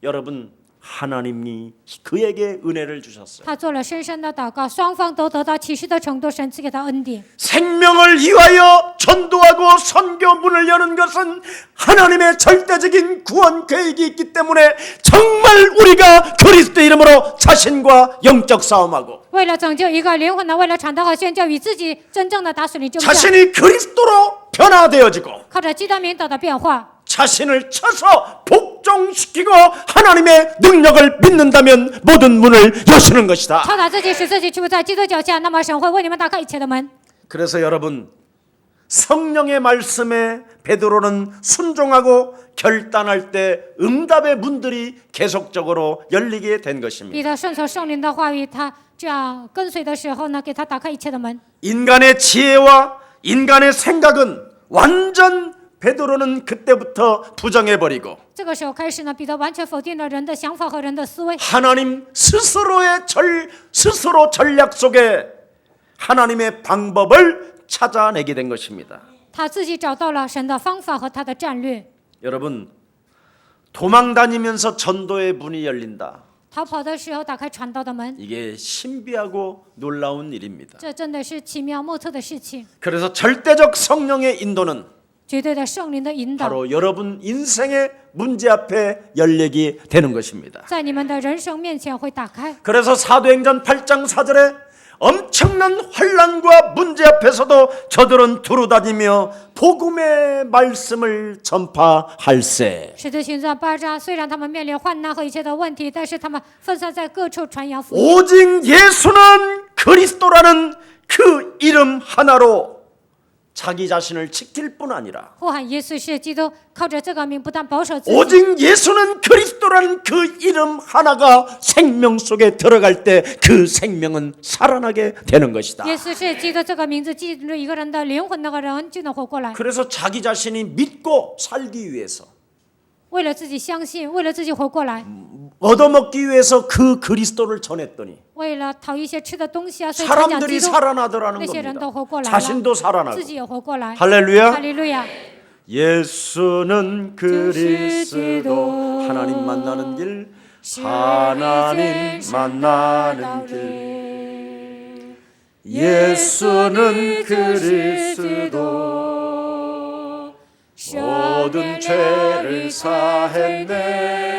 여러분 하나님이 그에게 은혜를 주셨어요. 他做了深深的祷告，双方都得到启示的程度，神赐给他恩典。 생명을 위하여 전도하고 선교 문을 여는 것은 하나님의 절대적인 구원 계획이 있기 때문에 정말 우리가 그리스도 이름으로 자신과 영적 싸움하고 为了拯救一个灵魂呢，为了传道和宣教，与自己真正的打属灵争战， 자신이 그리스도로 변화되어지고 靠着基督名道的变化， 자신을 쳐서 복종시키고 하나님의 능력을 믿는다면 모든 문을 여시는 것이다. 敲打自己，使自己屈服在基督脚下，那么神会为你们打开一切的门。 그래서 여러분 성령의 말씀에 베드로는 순종하고 결단할 때 응답의 문들이 계속적으로 열리게 된 것입니다. 彼得顺从圣灵的话语，他这样跟随的时候呢，给他打开一切的门。 인간의 지혜와 인간의 생각은 완전 베드로는 그때부터 부정해버리고 这个时候开始呢，彼得完全否定了人的想法和人的思维， 하나님 스스로 전략 속에 하나님의 방법을 찾아내게 된 것입니다. 他自己找到了神的方法和他的战略。 여러분 도망다니면서 전도의 문이 열린다. 逃跑的时候打开传道的门， 이게 신비하고 놀라운 일입니다. 这真的是奇妙莫测的事情。 그래서 절대적 성령의 인도는 绝对的圣灵的引导， 바로 여러분 인생의 문제 앞에 열리게 되는 것입니다. 在你们的人生面前会打开。 그래서 사도행전 8장 4절에 엄청난 환난과 문제 앞에서도 저들은 두루다니며 복음의 말씀을 전파할세. 使徒行传8章，虽然他们面临患难和一切的问题，但是他们分散在各处传扬福音。 오직 예수는 그리스도라는 그 이름 하나로 자기 자신을 지킬 뿐 아니라 呼喊耶稣是基督，靠着这个名不但保守自己， 오직 예수는 그리스도라는 그 이름 하나가 생명 속에 들어갈 때 그 생명은 살아나게 되는 것이다. 耶稣是基督这个名字进入一个人的灵魂，那个人就能活过来。 그래서 자기 자신이 믿고 살기 위해서 为了自己相信，为了自己活过来， 얻어먹기 위해서 그 그리스도를 전했더니 为了讨一些吃的东西啊，所以传讲 사람들이 基督， 살아나더라는 那些人都 겁니다. 活过来 자신도 了， 살아나고 自己也活过来。 할렐루야. 哈利路亚！ 예수는 그리스도 하나님 만나는 길 하나님 만나는 길 예수는 그리스도 모든 죄를 사했네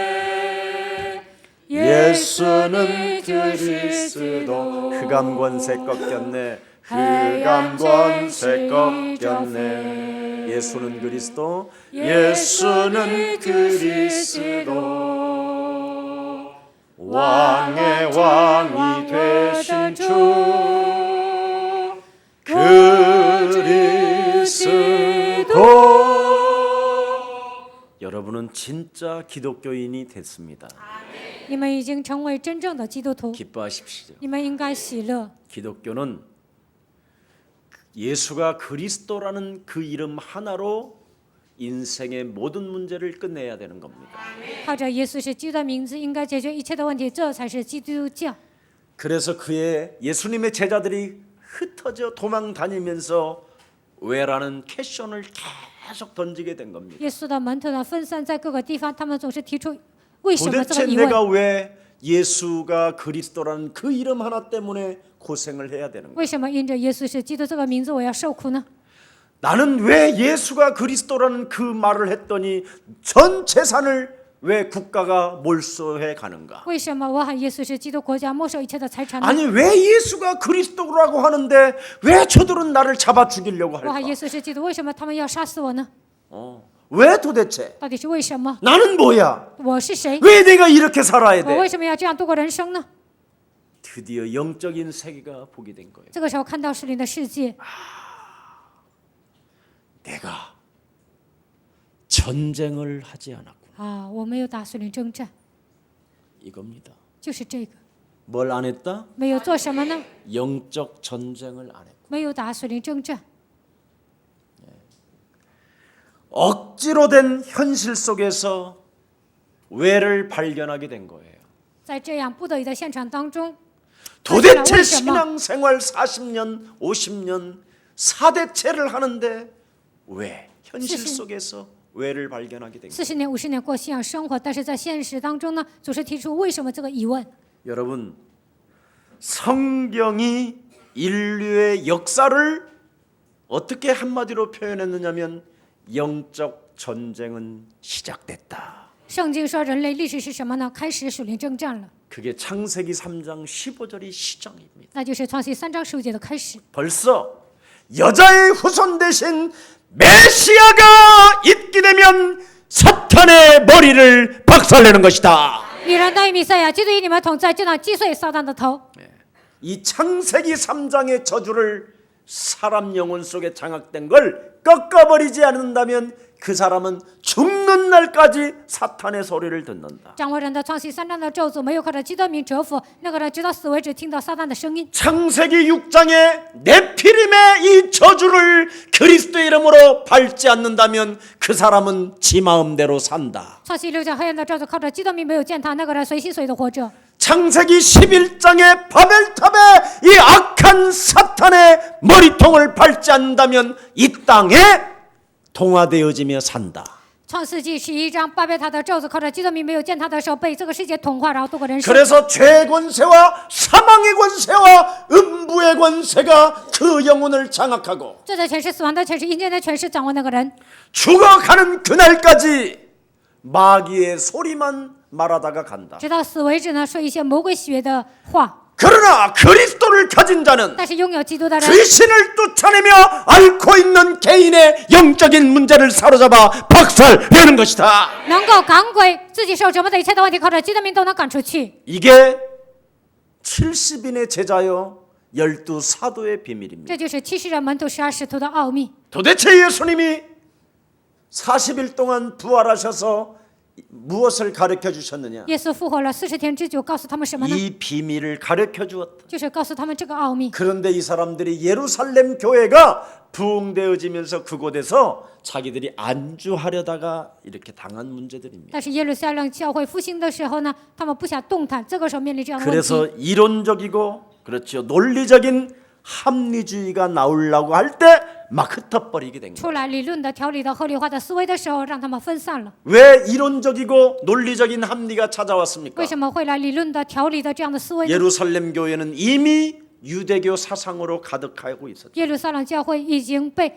예수는 그리스도 흑암 권세 꺾였네 흑암 권세 꺾였네 예수는 그리스도 예수는 그리스도 왕의 왕이 되신 주 그리스도 여러분은 진짜 기독교인이 됐습니다. 你们已经成为真正的基督徒， 기뻐하십시오. 你们应该喜乐。 기독교는 예수가 그리스도라는 그 이름 하나로 인생의 모든 문제를 끝내야 되는 겁니다. 靠着耶稣是基督的名字，应该解决一切的问题，这才是基督教。 그래서 그의 예수님의 제자들이 흩어져 도망 다니면서 왜라는 퀘션을 계속 던지게 된 겁니다. 耶稣的门徒呢分散在各个地方，他们总是提出为什么这 도대체 个疑问。 내가 왜 예수가 그리스도라는 그 이름 하나 때문에 고생을 해야 되는 거야? 为什么因着耶稣是基督这个名字，我要受苦呢？ 나는 왜 예수가 그리스도라는 그 말을 했더니 전 재산을 왜 국가가 몰수해 가는가? 为什么我喊耶稣是基督，国家没收一切的财产呢？ 아니 왜 예수가 그리스도라고 하는데 왜 저들은 나를 잡아 죽이려고 我喊 할까? 耶稣是基督，为什么他们要杀死我呢？ 왜 도대체? 到底是为什么？ 나는 뭐야? 我是谁？ 왜 내가 이렇게 살아야 我为 돼? 什么要这样度过人生呢？ 드디어 영적인 세계가 보게 된 거예요. 这个时候看到属灵的世界， 내가 전쟁을 하지 않았구나. 啊，我没有打属灵征战， 이겁니다. 就是这个， 뭘 안 했다? 没有做什么呢？ 영적 전쟁을 안 했고 没有打属灵征战， 억지로 된 현실 속에서 왜를 발견하게 된 거예요. 在这样不得已的现场当中， 도대체 신앙생활 40년, 50년 4대체를 하는데 왜 현실 속에서 왜를 발견하게 된 거예요. 40年、50年过信仰生活，但是在现实当中呢，总是提出为什么这个疑问。 여러분, 성경이 인류의 역사를 어떻게 한마디로 표현했느냐면 영적 전쟁은 시작됐다. 圣经说人类历史是什么呢？开始属灵征战了， 그게 창세기 3장 15절이 시작입니다. 那就是创世3章15节的开始。 벌써 여자의 후손 대신 메시아가 있게 되면 사탄의 머리를 박살내는 것이다. 女人当以弥赛亚，基督与你们同在，就能击碎撒旦的头。 이 창세기 3장의 저주를 사람 영혼 속에 장악된 걸 꺾어버리지 않는다면 그 사람은 죽는 날까지 사탄의 소리를 듣는다. 掌握人的创世3章的咒诅，没有靠着基督名折服，那个人直到死为止听到撒旦的声音。 창세기 6장의 네피림의 이 저주를 그리스도의 이름으로 밟지 않는다면 그 사람은 지 마음대로 산다. 创世6章黑暗的咒诅，靠着基督名没有践踏，那个人随心所欲的活着。 창세기 11장의 바벨탑의 이 악한 사탄의 머리통을 밟지 않는다면 이 땅에 동화되어지며 산다. 创世纪11章巴别塔的咒诅，靠着基督名没有践踏的时候，被这个世界同化，然后度过人生。 그래서 죄의 권세와 사망의 권세와 음부의 권세가 그 영혼을 장악하고 这在权势死亡的权势、阴间的权势掌握那个人， 죽어가는 그날까지 마귀의 소리만 말하다가 간다. 直到死为止呢，说一些魔鬼喜悦的话。 그러나 그리스도를 가진 자는 但是拥有基督的人， 귀신을 쫓아내며 앓고 있는 개인의 영적인 문제를 사로잡아 박살내는 것이다. 能够赶鬼自己受折磨的一切的问题，靠着基督名都能赶出去。 이게 70인의 제자요 12 사도의 비밀입니다. 这就是70人门徒12使徒的奥秘。 도대체 예수님이 40일 동안 부활하셔서 무엇을 가르쳐 주셨느냐? 耶稣复活了40天之久，告诉他们什么呢？ 이 비밀을 가르쳐 주었다. 就是告诉他们这个奥秘。 그런데 이 사람들이 예루살렘 교회가 부흥되어지면서 그곳에서 자기들이 안주하려다가 이렇게 당한 문제들입니다. 但是耶路撒冷教会复兴的时候呢，他们不想动弹，这个时候面临这样的问 그래서 题。 이론적이고 그렇죠. 논리적인 합리주의가 나오려고 할 때 막 흩어버리게 된 거예요. 出来理论的、条理的、合理化的思维的时候，让他们分散了。 왜 이론적이고 논리적인 합리가 찾아왔습니까? 为什么会来理论的、条理的这样的思维呢？ 예루살렘 교회는 이미 유대교 사상으로 가득하고 있었죠. 耶路撒冷教会已经被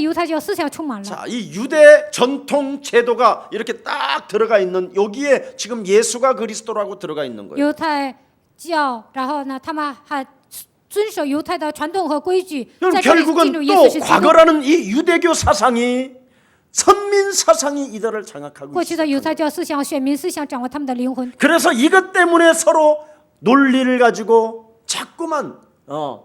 犹太教思想充满了。 자, 이 유대 전통 제도가 이렇게 딱 들어가 있는 여기에 지금 예수가 그리스도라고 들어가 있는 거예요. 犹太教，然后呢，他们还遵守犹太的传统和规矩， 그럼 在这里进 결국은 入耶 또 稣是基督。 과거라는 이 유대교 사상이 선민 사상이 이들을 장악하고 过去的 있어요. 犹太教思想、选民思想掌握他们的灵魂， 그래서 이것 때문에 서로 논리를 가지고 자꾸만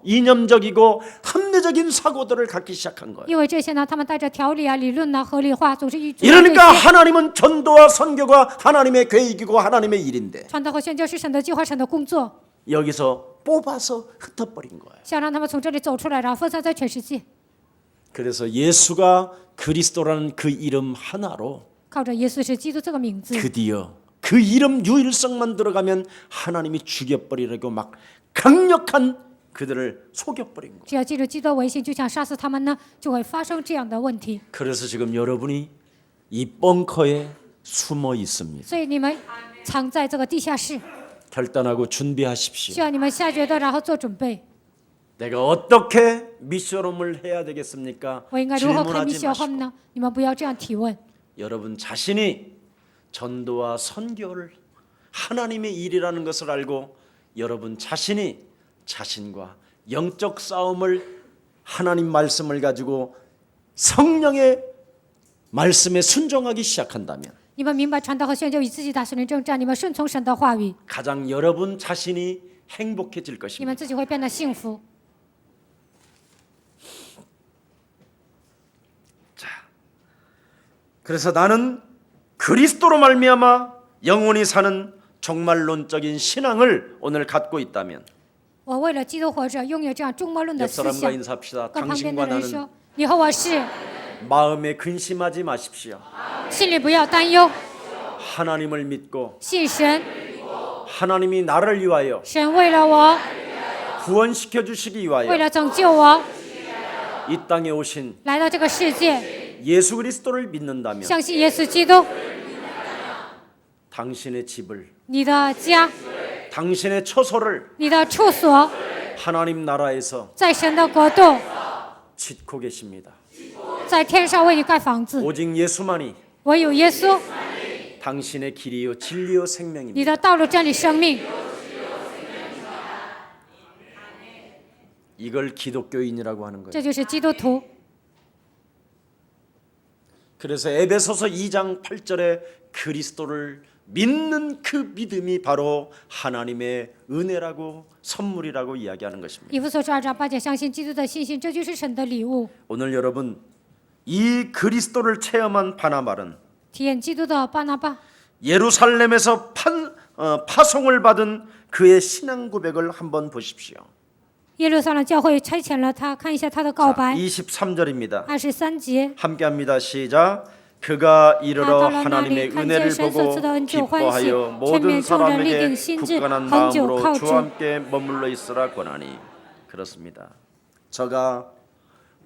이념적이고 합리적인 사고들을 갖기 시작한 거예요. 因为这些呢，他们带着条理啊、理论啊、合理化，总是一主张这 이러니까 些。 하나님은 전도와 선교가 하나님의 계획이고 하나님의 일인데 传道和宣教是神的计划、神的工作， 여기서 뽑아서 흩어버린 거예요. 想让他们从这里走出来，然后分散在全世界。 그래서 예수가 그리스도라는 그 이름 하나로 靠着耶稣是基督这个名字， 드디어 그 이름 유일성만 들어가면 하나님이 죽여버리려고 막 강력한 그들을 속여버린 거예요. 只要记住基督为信，就想杀死他们呢，就会发生这样的问题。 그래서 지금 여러분이 이 벙커에 숨어 있습니다. 所以你们藏在这个地下室， 결단하고 준비하십시오. 需要你们下决断，然后做准备。 내가 어떻게 미션홈을 해야 되겠습니까? 我应该如何开密 질문하지 小号 마시고 呢？你们不要这样提问。 여러분 자신이 전도와 선교를 하나님의 일이라는 것을 알고 여러분 자신이 자신과 영적 싸움을 하나님 말씀을 가지고 성령의 말씀에 순종하기 시작한다면 你们明白传道和宣教与自己打属灵征战，你们顺从神的话语， 가장 여러분 자신이 행복해질 你 것입니다. 们自己会变得幸福。 그래서 나는 그리스도로 말미암아 영원히 사는 종말론적인 신앙을 오늘 갖고 있다면 我为了基督活着，拥有这样中末论的 옆 思 사람과 想。 인사합시다. 跟旁边的 당신과 人 나는 说：“你和我是， 마음에 근심하지 마십시오. 心里不要担忧， 하나님을 믿고 信神， 하나님이 나를 위하여 神为了我， 구원시켜 주시기 为 위하여 了拯救我， 이 땅에 오신 来到这个世界， 예수 그리스도를 믿는다면 相信耶稣基督， 당신의 집을 你的家， 당신의 처소를 你的处所， 하나님 나라에서 在神的国度， 짓고 계십니다. 在天上为你盖房子。 오직 예수만이 唯有耶稣， 당신의 길이요 진리요 你 생명입니다. 的道路、真理、生命， 이걸 기독교인이라고 하는 거예요. 这就是基督徒。 그래서 에베소서 2장 8절에 그리스도를 믿는 그 믿음이 바로 하나님의 은혜라고 선물이라고 이야기하는 것입니다. 以弗所书2章8节，相信基督的信心，这就是神的礼物。 오늘 여러분 이 그리스도를 체험한 바나바는 体验基督的巴拿巴， 예루살렘에서 파송을 받은 그의 신앙 고백을 한번 보십시오. 耶路撒冷教会差遣了他，看一下他的告白。 23절입니다. 23节， 함께합니다. 시작. 그가 이르러 아, 하나님의 달라나리, 은혜를 간절히 보고 선수다, 기뻐하여 환시, 모든 천면 사람에게 종을 신지, 굳건한 헌조, 마음으로 카우주. 주와 함께 머물러 있으라 권하니. 그렇습니다. 저가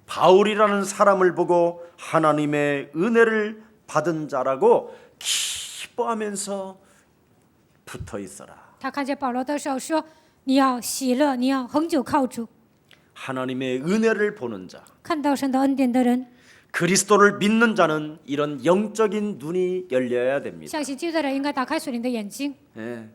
바울이라는 사람을 보고 하나님의 은혜를 받은 자라고 기뻐하면서 붙어 있어라. 他看见保罗的时候说：“你要喜乐，你要恒久靠主。 하나님의 은혜를 보는 자, 看到神的恩典的人， 그리스도를 믿는 자는 이런 영적인 눈이 열려야 됩니다. 相信基督的人应该打开属灵的眼睛。 예.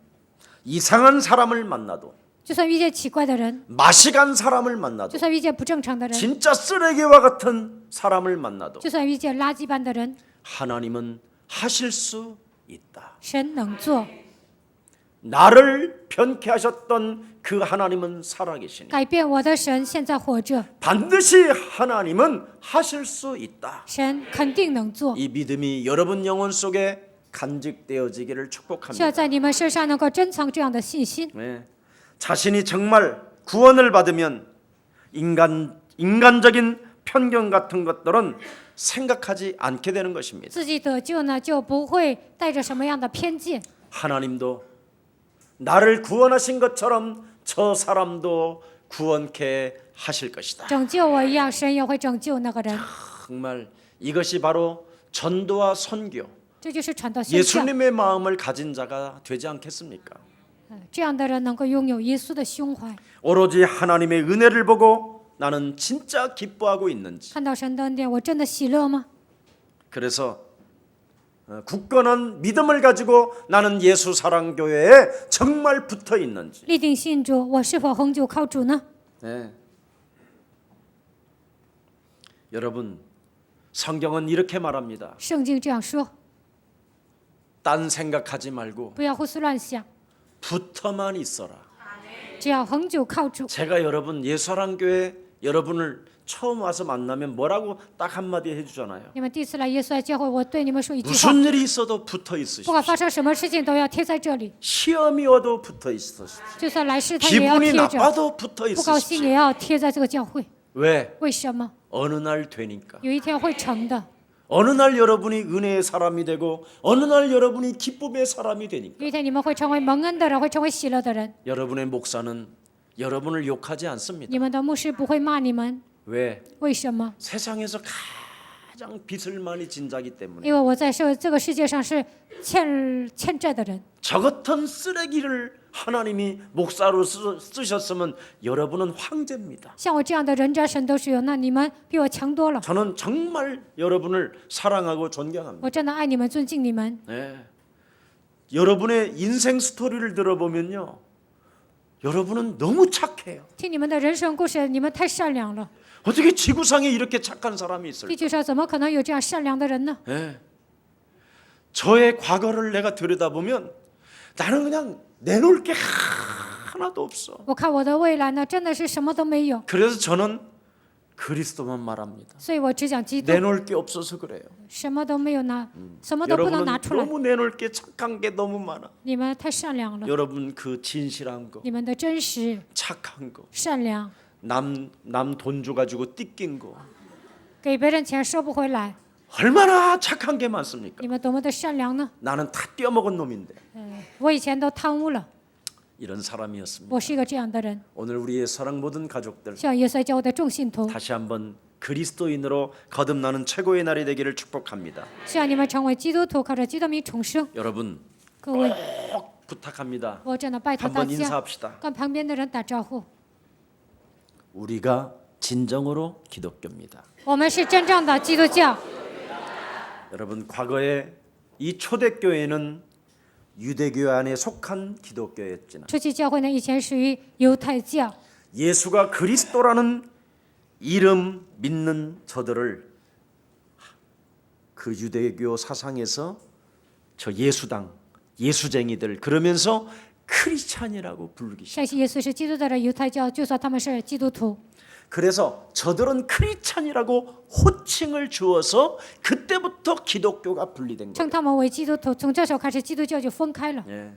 이상한 사람을 만나도 就算遇见奇怪的人， 마시간 사람을 만나도 就算遇见不正常的人， 진짜 쓰레기와 같은 사람을 만나도 就算遇见垃圾般的人， 하나님은 하실 수 있다. 神能做。 나를 변케 하셨던 그 하나님은 살아계시니 改变我的神现在活着， 반드시 하나님은 하실 수 있다. 神肯定能做。 이 믿음이 여러분 영혼 속에 간직되어지기를 需要 축복합니다. 在你们身上能够珍藏这样的信心。 네. 자신이 정말 구원을 받으면 인간적인 편견 같은 것들은 생각하지 않게 되는 것입니다. 自己得救呢，就不会带着什么样的偏见。 하나님도 나를 구원하신 것처럼 저 사람도 구원케 하실 것이다. 拯救我一样，神也会拯救那个人。 정말 이것이 바로 전도와 선교, 这就是传道宣教。 예수님의 마음을 가진 자가 되지 않겠습니까? 这样的人能够拥有耶稣的胸怀， 오로지 하나님의 은혜를 보고 나는 진짜 기뻐하고 있는지. 看到神的恩典，我真的喜乐吗？ 그래서 굳건한 믿음을 가지고 나는 예수 사랑교회에 정말 붙어 있는지. 立定信主，我是否恒久靠主呢？ 네. 여러분, 성경은 이렇게 말합니다. 圣经这样说， 딴 생각하지 말고 不要胡思乱想， 붙어만 있어라. 只要恒久靠主。 제가 여러분 예수사랑교회 여러분을 처음 와서 만나면 뭐라고 딱 한마디 해주잖아요. 你们第一次来耶稣爱教会，我对你们说一句话： 무슨 일이 있어도 붙어 不 있으십시오. 管发生什么事情，都要贴在这里。 시험이 와도 붙어 있으십시오. 就算来试探，也要 기분이 贴着； 나빠도 붙어 不高兴， 있으십시오. 也要贴在这个教会。 왜? 为什么？ 어느 날 되니까. 有一天会成的。 어느 날 여러분이 은혜의 사람이 되고 어느 날 여러분이 기쁨의 사람이 되니까. 有一天你们会成为蒙恩的人，会成为喜乐的人。 여러분의 목사는 여러분을 욕하지 않습니다. 你们的牧师不会骂你们， 왜? 为什么？ 세상에서 가장 빚을 많이 진 자기 때문에. 因为我在这个世界上是欠债的人。 저 같은 쓰레기를 하나님이 목사로 쓰셨으면 여러분은 황제입니다. 像我这样的人渣神都是有，那你们比我强多了。 저는 정말 여러분을 사랑하고 존경합니다. 我真的爱你们，尊敬你们。 네. 여러분의 인생 스토리를 들어보면요, 여러분은 너무 착해요. 听你们的人生故事，你们太善良了。 어떻게 지구상에 이렇게 착한 사람이 地 있을까? 球上怎么可能有这样善良的人呢？ 네. 저의 과거를 내가 들여다보면 나는 그냥 내놓을 게 하나도 없어. 我看我的未来呢，真的是什么都没有， 그래서 저는 그리스도만 말합니다. 所以我只讲基督， 내놓을 게 없어서 그래요. 什么都没有拿，什么都不能 여러분은 拿出来。 너무 내놓을 게 착한 게 너무 많아. 你们太善良了， 여러분 그 진실한 거, 你们的真实、 착한 거, 善良， 남 돈 줘가지고 띠낀 거, 给别人钱收不回来， 얼마나 착한 게 많습니까? 你们多么的善良呢？ 나는 다 떼어먹은 놈인데 我以前都贪污了， 이런 사람이었습니다. 我是一个这样的人。 오늘 우리의 사랑 모든 가족들 希望耶稣爱教会的众信徒， 다시 한번 그리스도인으로 거듭나는 최고의 날이 되기를 축복합니다. 希望你们成为基督徒，靠着基督名重生。 여러분 各位， 꼭 부탁합니다. 我真的拜托大 한번 家， 인사합시다. 跟旁边的人打招呼。 우리가 진정으로 기독교입니다. 我们是真正的基督教。 여러분 과거에 이 초대교회는 유대교 안에 속한 기독교였지만 初期教会呢，以前属于犹太教， 예수가 그리스도라는 이름 믿는 저들을 그 유대교 사상에서 저 예수당, 예수쟁이들 그러면서 크리스찬이라고 부르기 시작. 相信耶稣是基督的人，犹太教就说他们是基督徒。 그래서 저들은 크리스찬이라고 호칭을 주어서 그때부터 기독교가 분리된 거예요. 称他们为基督徒，从这时候开始，基督教就分开了。 예.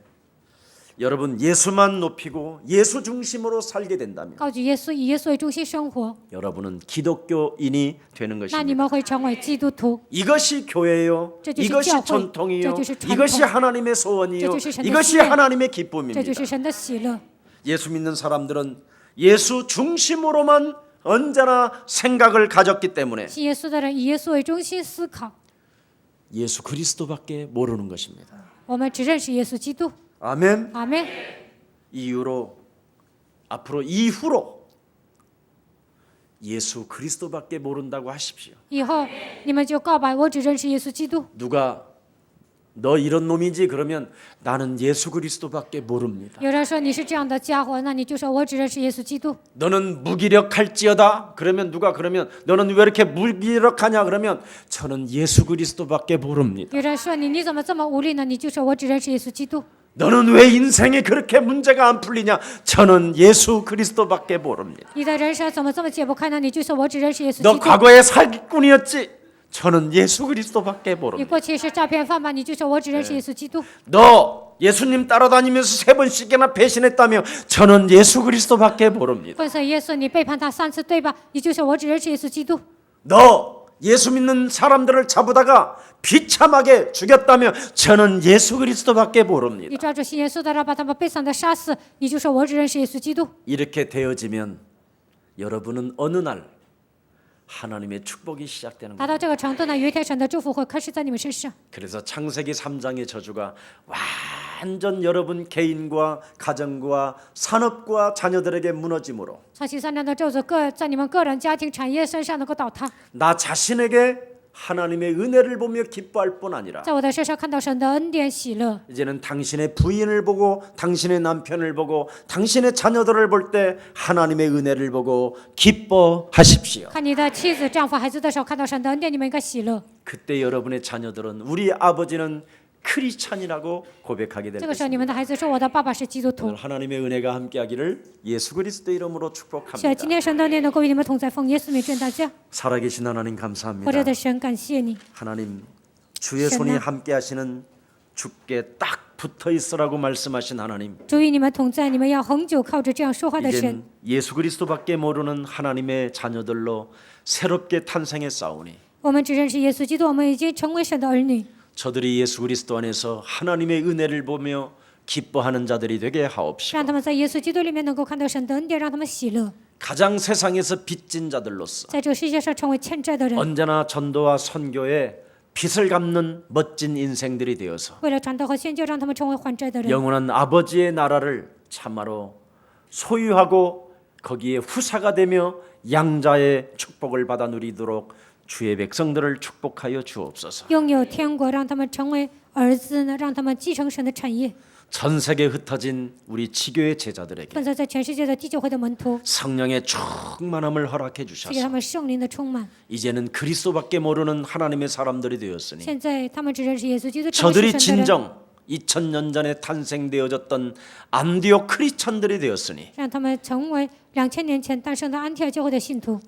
여러분 예수만 높이고 예수 중심으로 살게 된다면 高举耶稣，以耶稣为中心生活， 여러분은 기독교인이 되는 那 것입니다. 你们会成为基督徒。 이것이 교회요. 这就是 이것이 教会， 전통이요. 这就是传统， 이것이 하나님의 소원이요. 这就是神的 이것이 心愿， 하나님의 这 기쁨입니다. 就是神的喜乐。 예수 믿는 사람들은 예수 중심으로만 언제나 생각을 가졌기 때문에 信耶稣的人以耶稣为中心思考， 예수 그리스도밖에 모르는 것입니다. 我们只认识耶稣基督。 아멘. 阿门。 이후로 예수 그리스도밖에 모른다고 하십시오. 以后你们就告白，我只认识耶稣基督。 누가 너 이런 놈이지 그러면 나는 예수 그리스도밖에 모릅니다. 有人说你是这样的家伙，那你就说我只认识耶稣基督。 너는 무기력할지어다. 그러면 누가 그러면 너는 왜 이렇게 무기력하냐 그러면 저는 예수 그리스도밖에 모릅니다. 有人说你怎么这么无力呢？你就说我只认识耶稣基督。 너는 왜 인생에 그렇게 문제가 안 풀리냐? 저는 예수 그리스도밖에 모릅니다. 你的人生怎么这么解不开呢？你就说我只认识耶稣基 너 督。 과거에 사기꾼이었지? 저는 예수 그리스도밖에 你 모릅니다. 过去是诈骗犯吧？你就说我只认识耶稣基督。 너 예수님 따라다니면서 3번씩이나 배신했다며? 저는 예수 그리스도밖에 모릅니다. 跟随耶稣，你背叛他3次，对吧？你就说我只认识耶稣基督。 너 예수 믿는 사람들을 잡으다가 비참하게 죽였다며? 저는 예수 그리스도밖에 你 모릅니다. 抓住信耶稣的人，把他们悲惨的杀死，你就说我只认识耶稣基督。 이렇게 되어지면 여러분은 어느 날 하나님의 축복이 시작되는 达 거예요. 到这个程度呢，有一天神的祝福会开始在你们身上。 그래서 창세기 3장의 저주가 완전 여러분 개인과 가정과 산업과 자녀들에게 무너짐으로 创世3章的咒诅在你们个人、家庭、产业身上能够倒塌， 나 자신에게 하나님의 은혜를 보며 기뻐할 뿐 아니라 在我的身上看到神的恩典、喜乐。 이제는 당신의 부인을 보고 당신의 남편을 보고 당신의 자녀들을 볼 때 하나님의 은혜를 보고 기뻐하십시오. 看你的妻子、丈夫、孩子的时候，看到神的恩典，你们应该喜乐。 그때 여러분의 자녀들은 우리 아버지는 크리스찬이라고 고백하게 될 这个时候， 것입니다. 你们的孩子说：“我的爸爸是基督徒。 오늘 하나님의 은혜가 함께하기를 예수 그리스도 이름으로 是 축복합니다. 今天神的恩典能够与你们同在，奉耶稣名祝愿大家。 살아계신 하나님 活着 감사합니다. 的神，感谢你， 하나님 주의 손이 함께하시는 주께 딱 붙어 있으라고 말씀하신 하나님. 主与你们同在，你们要恒久靠着这样说话的神。 이젠 예수 그리스도밖에 모르는 하나님의 자녀들로 새롭게 탄생했사오니 我们只认识耶稣基督，我们已经成为神的儿女。 저들이 예수 그리스도 안에서 하나님의 은혜를 보며 기뻐하는 자들이 되게 하옵시고 让他们在耶稣基督里面能够看到神的恩典，让他们喜乐， 가장 세상에서 빚진 자들로서 在这个世界上成为欠债的人， 언제나 전도와 선교에 빚을 갚는 멋진 인생들이 되어서 为了传道和宣教，让他们成为还债的人， 영원한 아버지의 나라를 참마로 소유하고 거기에 후사가 되며 양자의 축복을 받아 누리도록 주의 백성들을 축복하여 주옵소서. 拥有天国，让他们成为儿子呢，让他们继承神的产业。 전 세계에 흩어진 우리 지교의 제자들에게 分散在全世界的地教会的门徒， 성령의 충만함을 허락해 赐给他 주셔서 们圣灵的充满。 이제는 그리스도밖에 모르는 하나님의 사람들이 되었으니 现在他们只认识耶稣基督，成为 저들이 是神的人， 진정 2000년 전에 탄생되어졌던 안디옥 크리스천들이 되었으니 让他们成为2000年前诞生的安提阿教会的信徒。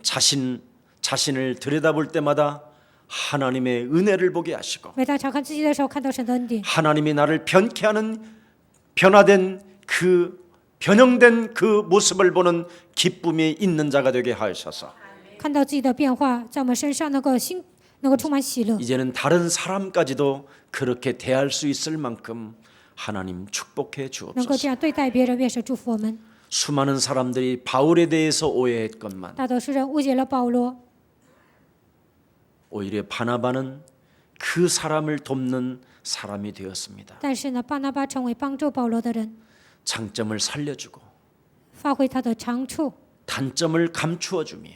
자신을 들여다볼 때마다 하나님의 은혜를 보게 하시고 每当查看自己的时候，看到神的恩典， 하나님이 나를 변케하는 변화된 그 변형된 그 모습을 보는 기쁨이 있는 자가 되게 하셔서 看到自己的变化，在我们身上能够充满喜乐， 이제는 다른 사람까지도 그렇게 대할 수 있을 만큼 하나님 축복해 能够 주옵소서. 这样对待别人。愿神祝福我们。 수많은 사람들이 바울에 대해서 오해했건만 大多数人误解了保罗， 오히려 바나바는 그 사람을 돕는 사람이 되었습니다. 但是呢，巴拿巴成为帮助保罗的人， 장점을 살려주고 发挥他的长处， 단점을 감추어 주며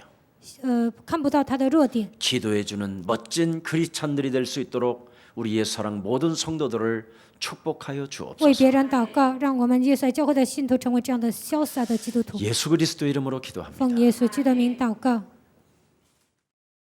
看不到他的弱点。 기도해주는 멋진 크리스찬들이 될 수 있도록 우리 예사랑 모든 성도들을 축복하여 为 주옵소서. 别人祷告，让我们耶稣教会的信徒成为这样的潇洒的基督徒。 예수 그리스도 이름으로 기도합니다. 奉耶稣基督的名祷告。